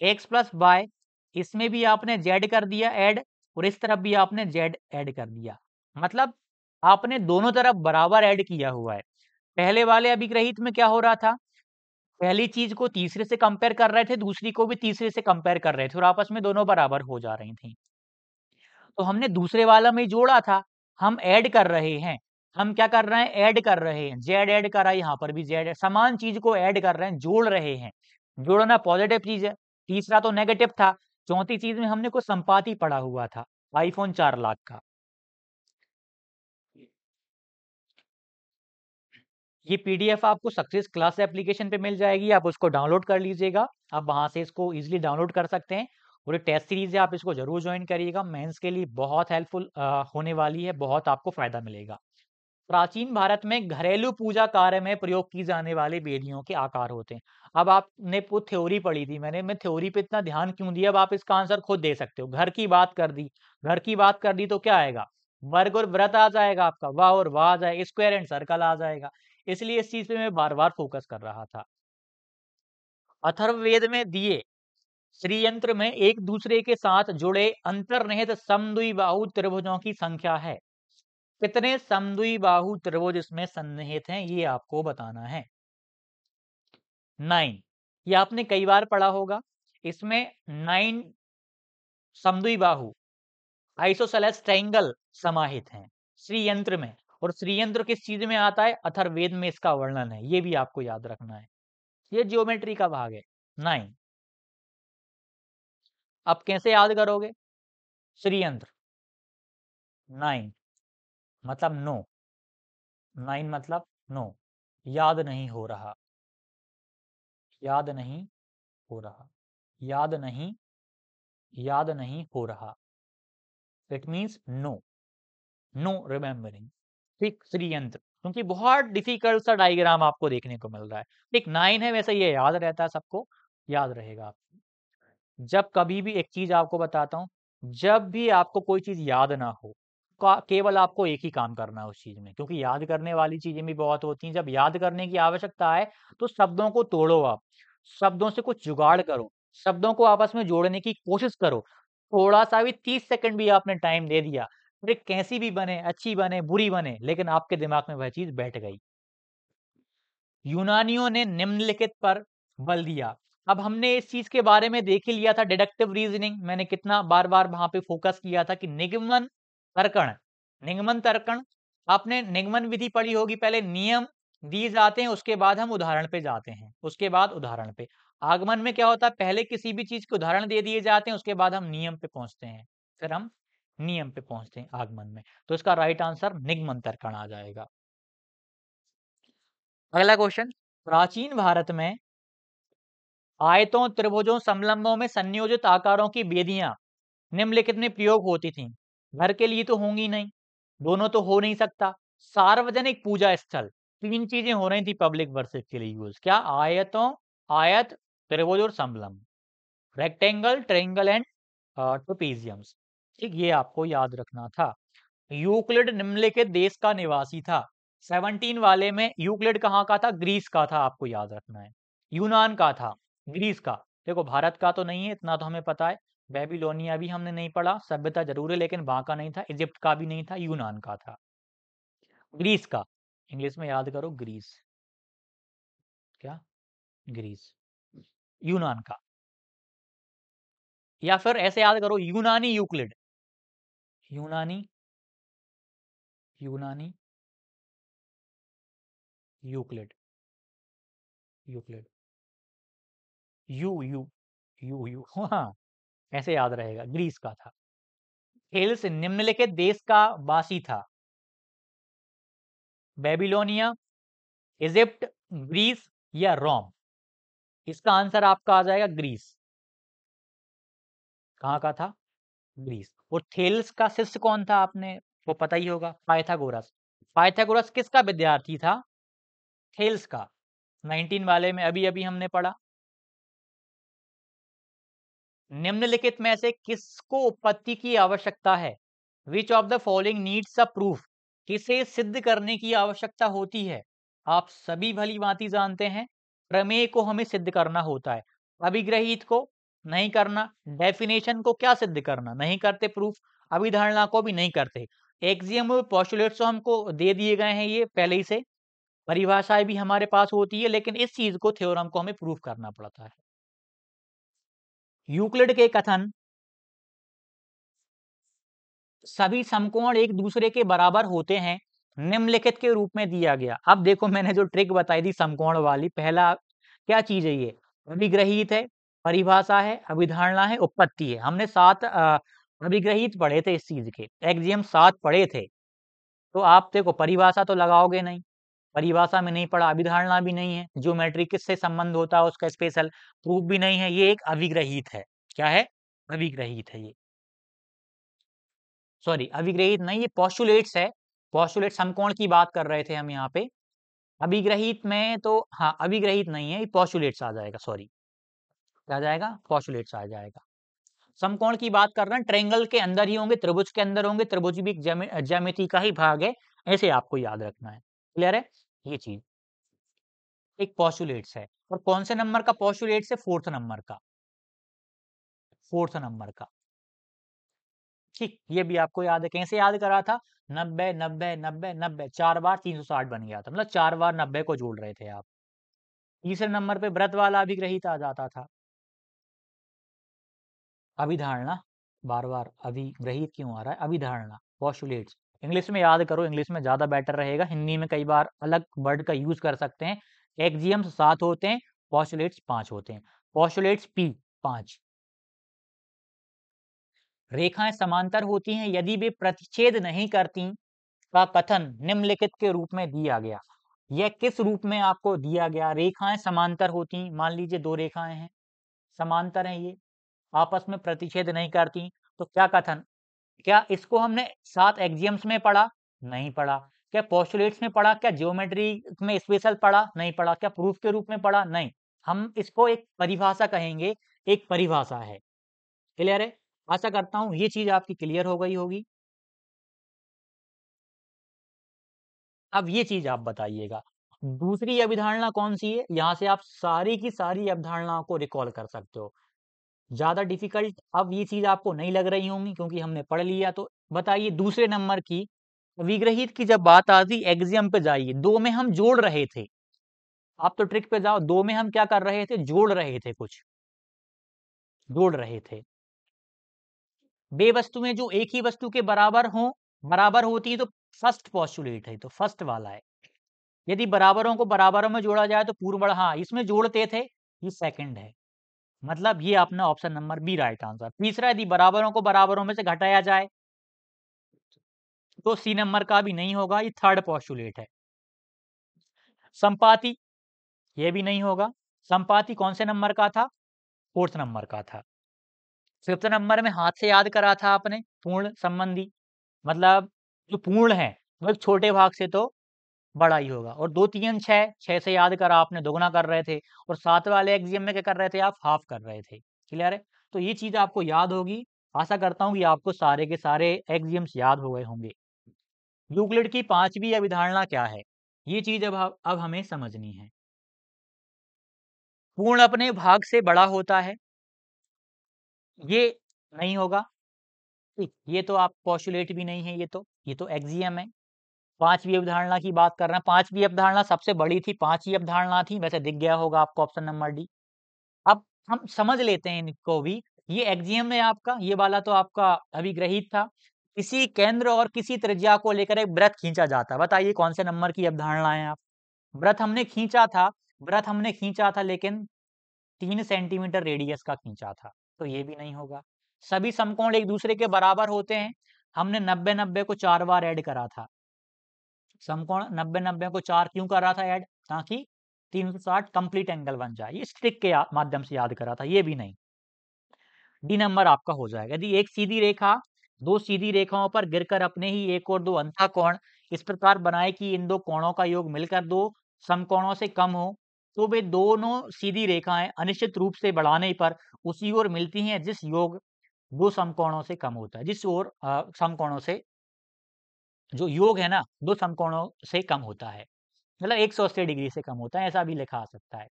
x प्लस वाई, इसमें भी आपने z कर दिया ऐड, और इस तरफ भी आपने z ऐड कर दिया, मतलब आपने दोनों तरफ बराबर ऐड किया हुआ है। पहले वाले अभिग्रहित में क्या हो रहा था, पहली चीज को तीसरे से कंपेयर कर रहे थे, दूसरी को भी तीसरे से कंपेयर कर रहे थे, और आपस में दोनों बराबर हो जा रही थी। तो हमने दूसरे वाला में जोड़ा था, हम ऐड कर रहे हैं, हम क्या कर रहे हैं, ऐड कर रहे हैं, जेड ऐड करा, यहाँ पर भी जेड, समान चीज को ऐड कर रहे हैं, जोड़ रहे हैं। जोड़ना पॉजिटिव चीज है, तीसरा तो नेगेटिव था। चौथी चीज में हमने कुछ संपाती पड़ा हुआ था, आईफोन 4 लाख का। ये पीडीएफ आपको सक्सेस क्लास एप्लीकेशन पे मिल जाएगी, आप उसको डाउनलोड कर लीजिएगा, आप वहां से इसको इजीली डाउनलोड कर सकते हैं। और ये टेस्ट सीरीज है, आप इसको जरूर ज्वाइन करिएगा, मेंस के लिए बहुत हेल्पफुल होने वाली है, बहुत आपको फायदा मिलेगा। प्राचीन भारत में घरेलू पूजा कार्य में प्रयोग की जाने वाली वेदियों के आकार होते हैं। अब आपने वो थ्योरी पढ़ी थी, मैं थ्योरी पे इतना ध्यान क्यों दिया, अब आप इसका आंसर खुद दे सकते हो। घर की बात कर दी, घर की बात कर दी तो क्या आएगा, वर्ग और व्रत आ जाएगा आपका, वाह और वाह आ जाएगा, स्क्वायर एंड सर्कल आ जाएगा। इसलिए इस चीज पे मैं बार बार फोकस कर रहा था। अथर्ववेद में दिए श्री यंत्र में एक दूसरे के साथ जुड़े अंतर्निहित समद्विबाहु त्रिभुजों की संख्या है। कितने समद्विबाहु त्रिभुज इसमें सन्निहित हैं, ये आपको बताना है। 9, ये आपने कई बार पढ़ा होगा। इसमें 9 समद्विबाहु आइसोसेलेस ट्रायंगल समाहित हैं श्री यंत्र में। और श्री यंत्र किस चीज में आता है, अथर्ववेद में इसका वर्णन है, ये भी आपको याद रखना है। ये ज्योमेट्री का भाग है। 9, अब कैसे याद करोगे, श्री यंत्र 9 मतलब नो, 9 मतलब नो, याद नहीं हो रहा, याद नहीं हो रहा, याद नहीं, याद नहीं हो रहा, it means no, no remembering. ठीक, श्रीयंत्र, क्योंकि बहुत डिफिकल्ट सा डायग्राम आपको देखने को मिल रहा है। ठीक, 9 है, वैसे ये याद रहता है, सबको याद रहेगा। आप जब कभी भी एक चीज आपको बताता हूँ, जब भी आपको कोई चीज याद ना हो, केवल आपको एक ही काम करना है उस चीज में, क्योंकि याद करने वाली चीजें भी बहुत होती हैं। जब याद करने की आवश्यकता है तो शब्दों को तोड़ो, आप शब्दों से कुछ जुगाड़ करो, शब्दों को आपस में जोड़ने की कोशिश करो। थोड़ा सा भी, 30 सेकंड भी आपने टाइम दे दिया, फिर कैसी भी बने, अच्छी बने बुरी बने, लेकिन आपके दिमाग में वह चीज बैठ गई। यूनानियों ने निम्नलिखित पर बल दिया। अब हमने इस चीज के बारे में देख ही लिया था, डिडक्टिव रीजनिंग, मैंने कितना बार बार वहां पे फोकस किया था कि निगमन तर्कण, निगमन तर्कण, आपने निगमन विधि पढ़ी होगी, पहले नियम दिए जाते हैं, उसके बाद हम उदाहरण पे जाते हैं, उसके बाद उदाहरण पे। आगमन में क्या होता है, पहले किसी भी चीज के उदाहरण दे दिए जाते हैं, उसके बाद हम नियम पे पहुंचते हैं, फिर हम नियम पे पहुंचते हैं आगमन में। तो इसका राइट आंसर निगमन तर्कण आ जाएगा। अगला क्वेश्चन, प्राचीन भारत में आयतों, त्रिभुजों, समलंबों में संयोजित आकारों की बेदियां निम्नलिखित में प्रयोग होती थीं। घर के लिए तो होंगी नहीं, दोनों तो हो नहीं सकता। सार्वजनिक पूजा स्थल, तीन चीजें हो रही थी पब्लिक वर्शिप के लिए यूज, क्या, आयतों, आयत, त्रिभुज और समलंब, रेक्टेंगल, ट्रायंगल एंड ट्रेपेजियम्स। ठीक, ये आपको याद रखना था। यूक्लिड निम्नलिखित देश का निवासी था। 17 वाले में यूक्लिड कहाँ का था, ग्रीस का था, आपको याद रखना है। यूनान का था, ग्रीस का। देखो भारत का तो नहीं है, इतना तो हमें पता है। बेबीलोनिया भी हमने नहीं पढ़ा, सभ्यता जरूर है लेकिन वहां का नहीं था, इजिप्ट का भी नहीं था, यूनान का था। ग्रीस का, इंग्लिश में याद करो, ग्रीस, क्या, ग्रीस, यूनान का। या फिर ऐसे याद करो, यूनानी यूक्लिड, यूनानी यूनानी, Euclid, Euclid, you you you you हाँ, ऐसे याद रहेगा, ग्रीस का था। थेल्स निम्नलिखित देश का वासी था? बेबीलोनिया, इजिप्ट, ग्रीस या रोम? इसका आंसर आपका आ जाएगा ग्रीस। कहाँ का था? ग्रीस। और थेल्स का शिष्य कौन था, आपने वो पता ही होगा, पाइथागोरस। पाइथागोरस किसका विद्यार्थी था? थेल्स का। 19 वाले में अभी अभी हमने पढ़ा। निम्नलिखित में से किसको उत्पत्ति की आवश्यकता है? Which of the following needs a proof? किसे सिद्ध करने की आवश्यकता होती है? आप सभी भली भांति जानते हैं, प्रमेय को हमें सिद्ध करना होता है। अभिग्रहित को नहीं करना, डेफिनेशन को क्या सिद्ध करना, नहीं करते प्रूफ, अभिधारणा को भी नहीं करते। एक्सियम और पोस्टुलेट्स तो हमको दे दिए गए हैं ये पहले ही से, परिभाषाएं भी हमारे पास होती है, लेकिन इस चीज को, थ्योरम को हमें प्रूफ करना पड़ता है। यूक्लिड के कथन सभी समकोण एक दूसरे के बराबर होते हैं निम्नलिखित के रूप में दिया गया। अब देखो, मैंने जो ट्रिक बताई थी समकोण वाली, पहला क्या चीज है ये? अभिग्रहित है, परिभाषा है, अभिधारणा है, उत्पत्ति है। हमने 7 अभिग्रहित पढ़े थे, इस चीज के एक्सियम 7 पढ़े थे। तो आप देखो, परिभाषा तो लगाओगे नहीं, परिभाषा में नहीं पढ़ा, अभिधारणा भी नहीं है, ज्योमेट्री किससे संबंध होता है उसका स्पेशल प्रूफ भी नहीं है, ये एक अभिग्रहित है। क्या है? अभिग्रहित है ये। सॉरी, अभिग्रहित नहीं, ये पोस्टुलेट्स है। पोस्टुलेट समकोण की बात कर रहे थे हम यहाँ पे। अभिग्रहित में तो हाँ, अभिग्रहित नहीं है, ये पोस्टुलेट्स आ जाएगा। सॉरी, क्या आ जाएगा? पोस्टुलेट्स आ जाएगा। समकोण की बात कर रहे हैं, ट्रायंगल के अंदर ही होंगे, त्रिभुज के अंदर होंगे, त्रिभुज भी ज्यामिति का ही भाग है, ऐसे आपको याद रखना है। क्लियर है ये चीज? एक पोस्टुलेट्स है, और कौन से नंबर का पोस्टुलेट्स है? फोर्थ नंबर का, फोर्थ नंबर का। ठीक, ये भी आपको याद है। कैसे याद करा था? 90 90 90 90, 4 बार 360 बन गया था, मतलब 4 बार 90 को जोड़ रहे थे आप। तीसरे नंबर पे व्रत वाला अभिग्रहित आ जाता था। अभिधारणा, बार बार अभिग्रहित क्यों आ रहा है? अभिधारणा, पोस्टुलेट्स। इंग्लिश में याद करो, इंग्लिश में ज्यादा बेटर रहेगा, हिंदी में कई बार अलग वर्ड का यूज कर सकते हैं। एक्सियम्स 7 होते हैं, पोस्टुलेट्स 5 होते हैं। Postulates P 5। रेखाएं समांतर होती हैं यदि वे प्रतिच्छेद नहीं करती, का कथन निम्नलिखित के रूप में दिया गया। यह किस रूप में आपको दिया गया? रेखाएं समांतर होती, मान लीजिए 2 रेखाएं हैं, समांतर हैं, ये आपस में प्रतिच्छेद नहीं करती, तो क्या कथन? क्या इसको हमने 7 एक्सियम्स में पढ़ा? नहीं पढ़ा। क्या पोस्टुलेट्स में पढ़ा? क्या ज्योमेट्री में स्पेशल पढ़ा? नहीं पढ़ा। क्या प्रूफ के रूप में पढ़ा? नहीं। हम इसको एक परिभाषा कहेंगे, एक परिभाषा है। क्लियर है? आशा करता हूं ये चीज आपकी क्लियर हो गई होगी। अब ये चीज आप बताइएगा, दूसरी अभिधारणा कौन सी है? यहां से आप सारी की सारी अवधारणाओं को रिकॉल कर सकते हो। ज्यादा डिफिकल्ट अब ये चीज आपको नहीं लग रही होंगी, क्योंकि हमने पढ़ लिया। तो बताइए, दूसरे नंबर की विग्रहित की जब बात आती, एक्सियम पे जाइए, 2 में हम जोड़ रहे थे। आप तो ट्रिक पे जाओ, 2 में हम क्या कर रहे थे? जोड़ रहे थे, कुछ जोड़ रहे थे। बे वस्तुएं जो एक ही वस्तु के बराबर हो, बराबर होती है, तो फर्स्ट पोस्टुलेट है, तो फर्स्ट वाला है। यदि बराबरों को बराबरों में जोड़ा जाए तो पूर्ण बड़ा, हाँ इसमें जोड़ते थे, ये सेकंड है। मतलब ये अपना option number B right answer. तीसरा, यदि बराबरों को बराबरों में से घटाया जाए, तो सी नंबर का भी नहीं होगा, ये थर्ड पोस्टुलेट है। संपाति, ये भी नहीं होगा। संपाति कौन से नंबर का था? फोर्थ नंबर का था। फिफ्थ नंबर में हाथ से याद करा था आपने, पूर्ण संबंधी, मतलब जो पूर्ण है वो एक छोटे भाग से तो बड़ा ही होगा। और 2 3 6, 6 से याद करा आपने, दोगुना कर रहे थे। और 7 वाले एक्सियम में क्या कर रहे थे आप? हाफ कर रहे थे। क्लियर है? तो ये चीज आपको याद होगी। आशा करता हूँ कि आपको सारे के सारे एक्सियम्स याद हो गए होंगे। यूक्लिड की 5वीं अवधारणा क्या है? ये चीज अब हमें समझनी है। पूर्ण अपने भाग से बड़ा होता है, ये नहीं होगा। ठीक, ये तो आप पोस्टुलेट भी नहीं है, ये तो एक्सियम है। 5वीं अवधारणा की बात कर रहे हैं। 5वीं अवधारणा सबसे बड़ी थी, 5वीं अवधारणा थी, वैसे दिख गया होगा आपको ऑप्शन नंबर डी। अब हम समझ लेते हैं इनको भी। ये एक्सियम है आपका, ये वाला तो आपका अभिग्रहित था। किसी केंद्र और किसी त्रिज्या को लेकर एक वृत्त खींचा जाता है। बताइए कौन से नंबर की अवधारणा है आप? वृत्त हमने खींचा था लेकिन 3 सेंटीमीटर रेडियस का खींचा था, तो ये भी नहीं होगा। सभी समकोण एक दूसरे के बराबर होते हैं। हमने 90-90 को 4 बार ऐड करा था। समकोण 90-90 को 4 क्यों कर रहा था ऐड? ताकि 360 कंप्लीट एंगल बन जाए। ये स्ट्रिक के माध्यम से याद करा था, ये भी नहीं। डी नंबर आपका हो जाएगा। यदि एक सीधी रेखा दो सीधी रेखाओं पर गिरकर अपने ही एक और दो अंतः कोण इस प्रकार बनाए कि इन दो कोणों का योग मिलकर दो समकोणों से कम हो, तो वे दोनों सीधी रेखाएं अनिश्चित रूप से बढ़ाने पर उसी ओर मिलती हैं जिस योग दो समकोणों से कम होता है। जिस ओर समकोणों से जो योग है ना, दो समकोणों से कम होता है, मतलब 180 डिग्री से कम होता है, ऐसा भी लिखा आ सकता है।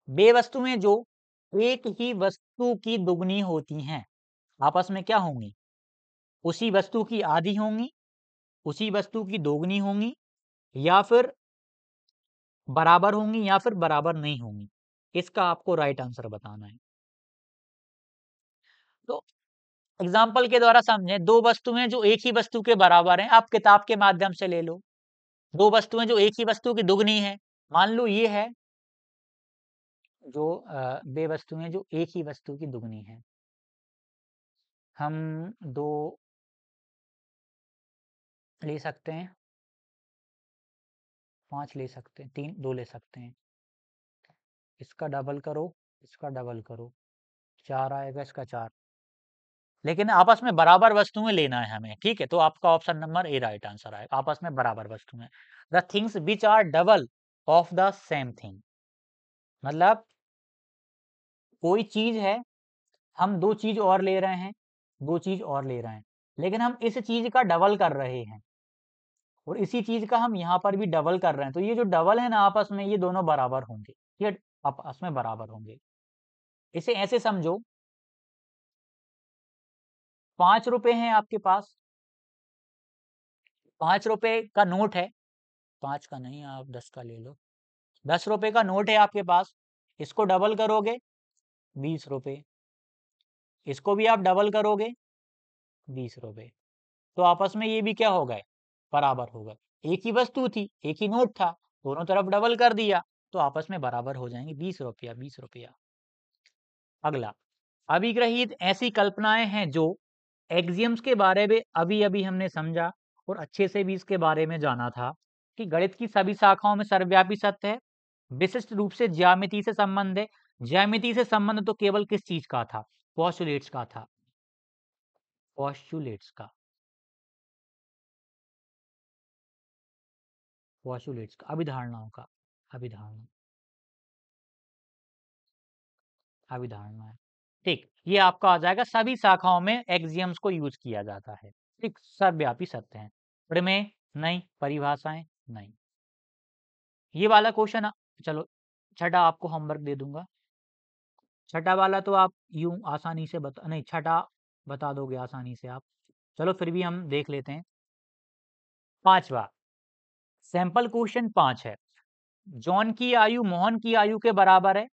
वे वस्तुएं जो एक ही वस्तु की दुगनी होती हैं आपस में क्या होंगी? उसी वस्तु की आधी होंगी, उसी वस्तु की दोगुनी होंगी, या फिर बराबर होंगी, या फिर बराबर नहीं होंगी। इसका आपको राइट आंसर बताना है। तो एग्जाम्पल के द्वारा समझें, दो वस्तुएं जो एक ही वस्तु के बराबर हैं, आप किताब के माध्यम से ले लो। दो वस्तुएं जो एक ही वस्तु की दुगनी है, मान लो ये है जो वे वस्तुएं जो एक ही वस्तु की दुगनी है। हम दो ले सकते हैं, 5 ले सकते हैं, 3 2 ले सकते हैं। इसका डबल करो, इसका डबल करो, 4 आएगा, इसका 4। लेकिन आपस में बराबर वस्तुएं लेना है हमें, ठीक है? तो आपका option number A right answer आएगा। आपस में बराबर वस्तुएं, the things which are double of the same thing. मतलब कोई चीज है, हम दो चीज और ले रहे हैं, दो चीज और ले रहे हैं, लेकिन हम इस चीज का डबल कर रहे हैं और इसी चीज का हम यहाँ पर भी डबल कर रहे हैं, तो ये जो डबल है ना आपस में, ये दोनों बराबर होंगे, ये आपस में बराबर होंगे। इसे ऐसे समझो, 5 रुपए हैं आपके पास, 5 रुपए का नोट है, 5 का नहीं, आप 10 का ले लो। 10 रुपए का नोट है आपके पास, इसको डबल करोगे 20 रुपए, इसको भी आप डबल करोगे 20 रुपए, तो आपस में ये भी क्या हो गए? बराबर हो गए। एक ही वस्तु थी, एक ही नोट था, दोनों तरफ डबल कर दिया, तो आपस में बराबर हो जाएंगे, 20 रुपया 20 रुपया। अगला, अभिग्रहित ऐसी कल्पनाएं हैं जो एक्सियम्स के बारे में अभी अभी हमने समझा और अच्छे से भी इसके बारे में जाना था कि गणित की सभी शाखाओं में सर्वव्यापी सत्य है, विशिष्ट रूप से ज्यामिति से संबंध है। ज्यामिति से संबंध तो केवल किस चीज का था? पोस्टुलेट्स का था, पोस्टुलेट्स का, पोस्टुलेट्स का, अभिधारणाओं का, अभिधारणा, अभिधारणा है, ठीक। ये आपका आ जाएगा, सभी शाखाओं में एक्सियम्स को यूज किया जाता है, ठीक, सर्वव्यापी सत्य है। प्रमेय नहीं, परिभाषाएं नहीं। ये वाला क्वेश्चन, चलो छठा आपको होमवर्क दे दूंगा। छठा वाला तो आप यूं आसानी से बता, नहीं छठा बता दोगे आसानी से आप, चलो फिर भी हम देख लेते हैं। पांचवा सैंपल क्वेश्चन 5 है, जॉन की आयु मोहन की आयु के बराबर है,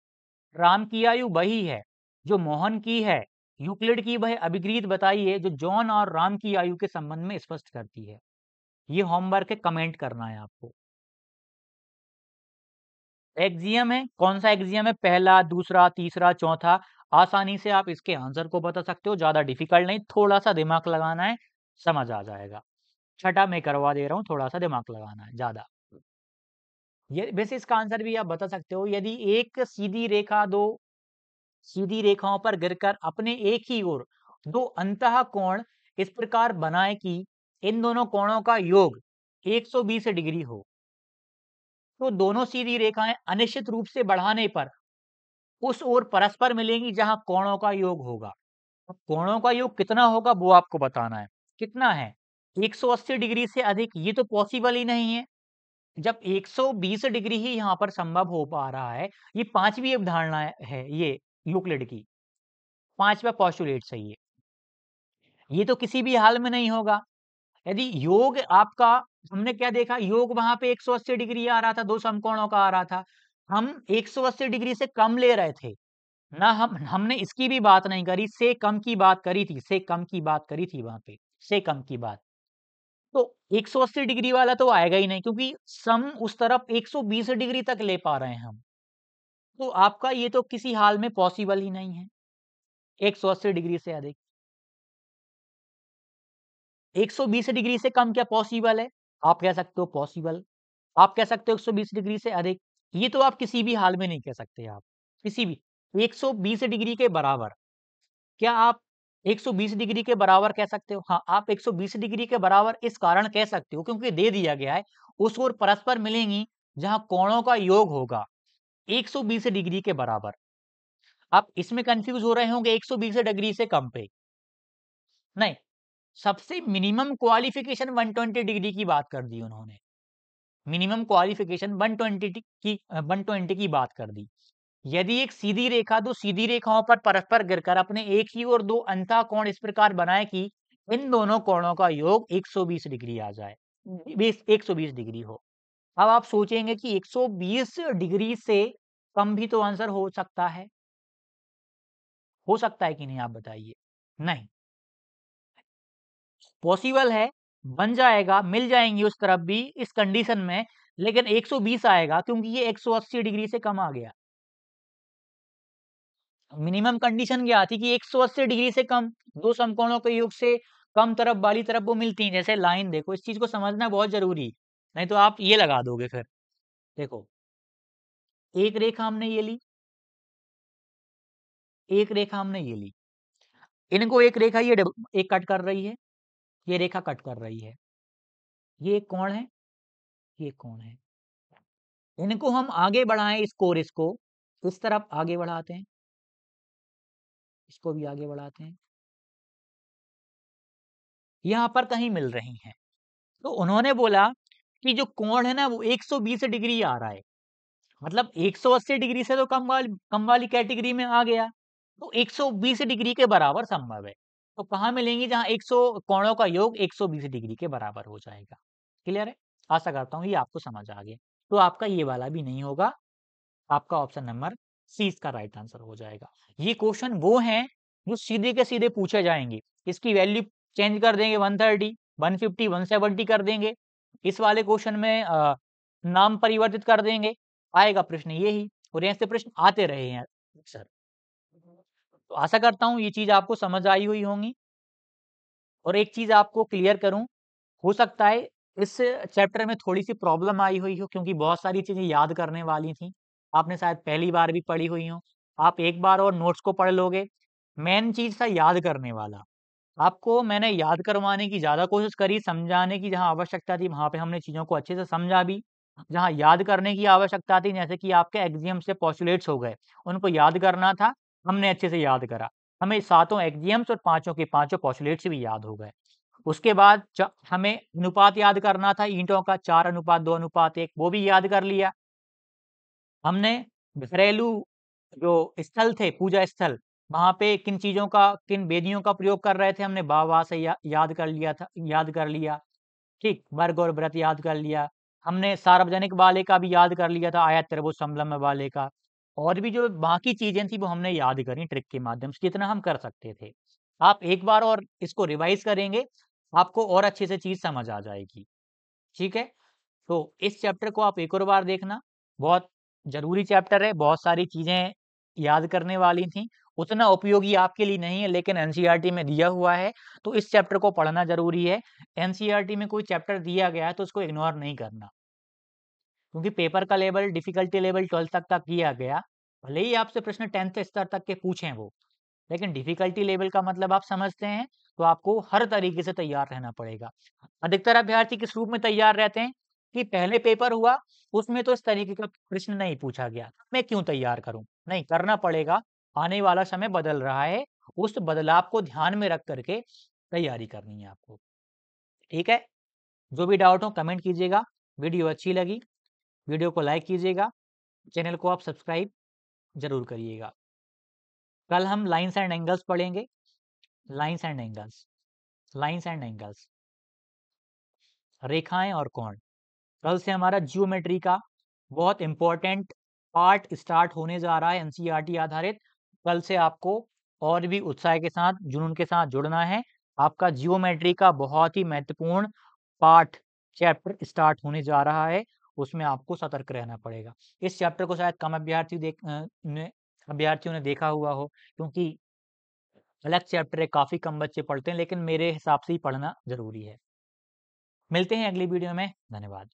राम की आयु वही है जो मोहन की है, यूक्लिड की वह अभिग्रीत बताइए जो जॉन और राम की आयु के संबंध में स्पष्ट करती है। ये होमवर्क है, कमेंट करना है आपको। एक्सियम है, कौन सा एक्सियम है? पहला, दूसरा, तीसरा, चौथा। आसानी से आप इसके आंसर को बता सकते हो, ज्यादा डिफिकल्ट नहीं, थोड़ा सा दिमाग लगाना है, समझ आ जाएगा। छठा मैं करवा दे रहा हूँ, थोड़ा सा दिमाग लगाना है ज्यादा। ये वैसे इसका आंसर भी आप बता सकते हो, यदि एक सीधी रेखा दो सीधी रेखाओं पर गिरकर अपने एक ही ओर दो अंतः कोण इस प्रकार बनाए कि इन दोनों कोणों का योग 120 डिग्री हो, तो दोनों सीधी रेखाएं अनिश्चित रूप से बढ़ाने पर उस ओर परस्पर मिलेंगी जहां कोणों का योग होगा। तो कोणों का योग कितना होगा वो आपको बताना है। कितना है? 180 डिग्री से अधिक, ये तो पॉसिबल ही नहीं है। जब 120 डिग्री ही यहाँ पर संभव हो पा रहा है, ये पांचवी अवधारणा है ये यूक्लिड की, पांचवा पोस्टुलेट है ये तो किसी भी हाल में नहीं होगा। यदि योग आपका, हमने क्या देखा, योग वहां पे 180 डिग्री आ रहा था, दो समकोणों का आ रहा था, हम 180 डिग्री से कम ले रहे थे ना, हमने इसकी भी बात नहीं करी, से कम की बात करी थी, से कम की बात करी थी वहां पे। से कम की बात। तो 180 डिग्री वाला तो आएगा ही नहीं, क्योंकि सम उस तरफ 120 डिग्री तक ले पा रहे हैं हम। तो आपका ये तो किसी हाल में पॉसिबल ही नहीं है 180 डिग्री से अधिक। 120 डिग्री से कम क्या पॉसिबल है? आप कह सकते हो पॉसिबल। आप कह सकते हो 120 डिग्री से अधिक। ये तो आप किसी भी हाल में नहीं कह सकते आप, किसी भी। 120 डिग्री के बराबर, क्या आप 120 डिग्री के बराबर कह सकते हो? हाँ, आप 120 डिग्री के बराबर इस कारण कह सकते हो क्योंकि दे दिया गया है, उस ओर परस्पर मिलेंगी जहां कोणों का योग होगा 120 डिग्री के बराबर। आप इसमें कंफ्यूज हो रहे होंगे 120 डिग्री से कम पे। नहीं, सबसे मिनिमम क्वालिफिकेशन 120 डिग्री की बात कर दी उन्होंने। मिनिमम क्वालिफिकेशन 120 की बात कर दी। यदि एक सीधी रेखा दो सीधी रेखाओं पर परस्पर गिरकर अपने एक ही और दो अंतः कोण इस प्रकार बनाए कि इन दोनों कोणों का योग 120 डिग्री आ जाए, 120 डिग्री हो। अब आप सोचेंगे कि 120 डिग्री से कम भी तो आंसर हो सकता है कि नहीं, आप बताइए। नहीं, पॉसिबल है, बन जाएगा, मिल जाएंगी उस तरफ भी इस कंडीशन में, लेकिन 120 आएगा क्योंकि ये 180 डिग्री से कम आ गया। मिनिमम कंडीशन क्या थी कि 180 डिग्री से कम, दो समकोणों के योग से कम तरफ वाली तरफ वो मिलती हैं। जैसे लाइन देखो, इस चीज को समझना बहुत जरूरी, नहीं तो आप ये लगा दोगे फिर। देखो, एक रेखा हमने ये ली, एक रेखा हमने ये ली, इनको एक रेखा ये एक कट कर रही है, ये रेखा कट कर रही है, ये एक कोण है, ये कोण है। इनको हम आगे बढ़ाएं, इसको और इसको इस तरफ आगे बढ़ाते हैं, इसको भी आगे बढ़ाते हैं, यहां पर कहीं मिल रही हैं। तो उन्होंने बोला कि जो कोण है ना वो 120 डिग्री आ रहा है, मतलब 180 डिग्री से तो कम वाली कैटेगरी में आ गया, तो 120 डिग्री के बराबर संभव है। तो कहाँ मिलेंगी? जहां 100 कोणों का योग 120 डिग्री के बराबर हो जाएगा। क्लियर है? आशा करता हूँ ये आपको समझ आ गया। तो आपका ये वाला भी नहीं होगा, आपका ऑप्शन नंबर सी इसका राइट आंसर हो जाएगा। ये क्वेश्चन वो हैं जो सीधे के सीधे पूछे जाएंगे। इसकी वैल्यू चेंज कर देंगे, 130, 150, 170 कर देंगे। इस वाले क्वेश्चन में नाम परिवर्तित कर देंगे, आएगा प्रश्न यही। और ऐसे प्रश्न आते रहे हैं सर। तो आशा करता हूँ ये चीज आपको समझ आई हुई होंगी। और एक चीज आपको क्लियर करूं, हो सकता है इस चैप्टर में थोड़ी सी प्रॉब्लम आई हुई हो, क्योंकि बहुत सारी चीजें याद करने वाली थी। आपने शायद पहली बार भी पढ़ी हुई हो। आप एक बार और नोट्स को पढ़ लोगे। मेन चीज था याद करने वाला। आपको मैंने याद करवाने की ज्यादा कोशिश करी, समझाने की जहां आवश्यकता थी वहां पे हमने चीजों को अच्छे से समझा भी। जहां याद करने की आवश्यकता थी, जैसे कि आपके एग्जाम से पोस्टुलेट्स हो गए, उनको याद करना था, हमने अच्छे से याद करा। हमें सातों एग्जाम्स और पांचों के पांचों पोस्टुलेट्स भी याद हो गए। उसके बाद हमें अनुपात याद करना था, ईंटों का 4:2:1, वो भी याद कर लिया हमने। घरेलू जो स्थल थे, पूजा स्थल, वहां पे किन चीजों का, किन वेदियों का प्रयोग कर रहे थे, हमने वाह से याद कर लिया था, याद कर लिया। ठीक, वर्ग और व्रत याद कर लिया। हमने सार्वजनिक वाले का भी याद कर लिया था, आया त्रिभुज समलम्ब वाले का। और भी जो बाकी चीजें थी वो हमने याद करी ट्रिक के माध्यम से, जितना हम कर सकते थे। आप एक बार और इसको रिवाइज करेंगे, आपको और अच्छे से चीज समझ आ जाएगी। ठीक है, तो इस चैप्टर को आप एक और बार देखना, बहुत जरूरी चैप्टर है, बहुत सारी चीजें याद करने वाली थी। उतना उपयोगी आपके लिए नहीं है, लेकिन एनसीईआरटी में दिया हुआ है, तो इस चैप्टर को पढ़ना जरूरी है। एनसीईआरटी में कोई चैप्टर दिया गया है तो उसको इग्नोर नहीं करना, क्योंकि पेपर का लेवल, डिफिकल्टी लेवल 12th तक का किया गया। भले ही आपसे प्रश्न 10th स्तर तक के पूछें वो, लेकिन डिफिकल्टी लेवल का मतलब आप समझते हैं, तो आपको हर तरीके से तैयार रहना पड़ेगा। अधिकतर अभ्यर्थी किस रूप में तैयार रहते हैं कि पहले पेपर हुआ, उसमें तो इस तरीके का प्रश्न नहीं पूछा गया, मैं क्यों तैयार करूं? नहीं, करना पड़ेगा। आने वाला समय बदल रहा है, उस बदलाव को ध्यान में रख करके तैयारी करनी है आपको। ठीक है, जो भी डाउट हो कमेंट कीजिएगा। वीडियो अच्छी लगी, वीडियो को लाइक कीजिएगा, चैनल को आप सब्सक्राइब जरूर करिएगा। कल हम लाइन्स एंड एंगल्स पढ़ेंगे। Lines and angles, lines and angles, रेखाएं और कोण। कल से हमारा जियोमेट्री का बहुत इंपॉर्टेंट पार्ट स्टार्ट होने जा रहा है, एनसीईआरटी आधारित। कल से आपको और भी उत्साह के साथ, जुनून के साथ जुड़ना है। आपका जियोमेट्री का बहुत ही महत्वपूर्ण पार्ट चैप्टर स्टार्ट होने जा रहा है, उसमें आपको सतर्क रहना पड़ेगा। इस चैप्टर को शायद कम अभ्यर्थियों ने देखा हुआ हो, क्योंकि अलग चैप्टर है, काफ़ी कम बच्चे पढ़ते हैं, लेकिन मेरे हिसाब से ही पढ़ना ज़रूरी है। मिलते हैं अगली वीडियो में, धन्यवाद।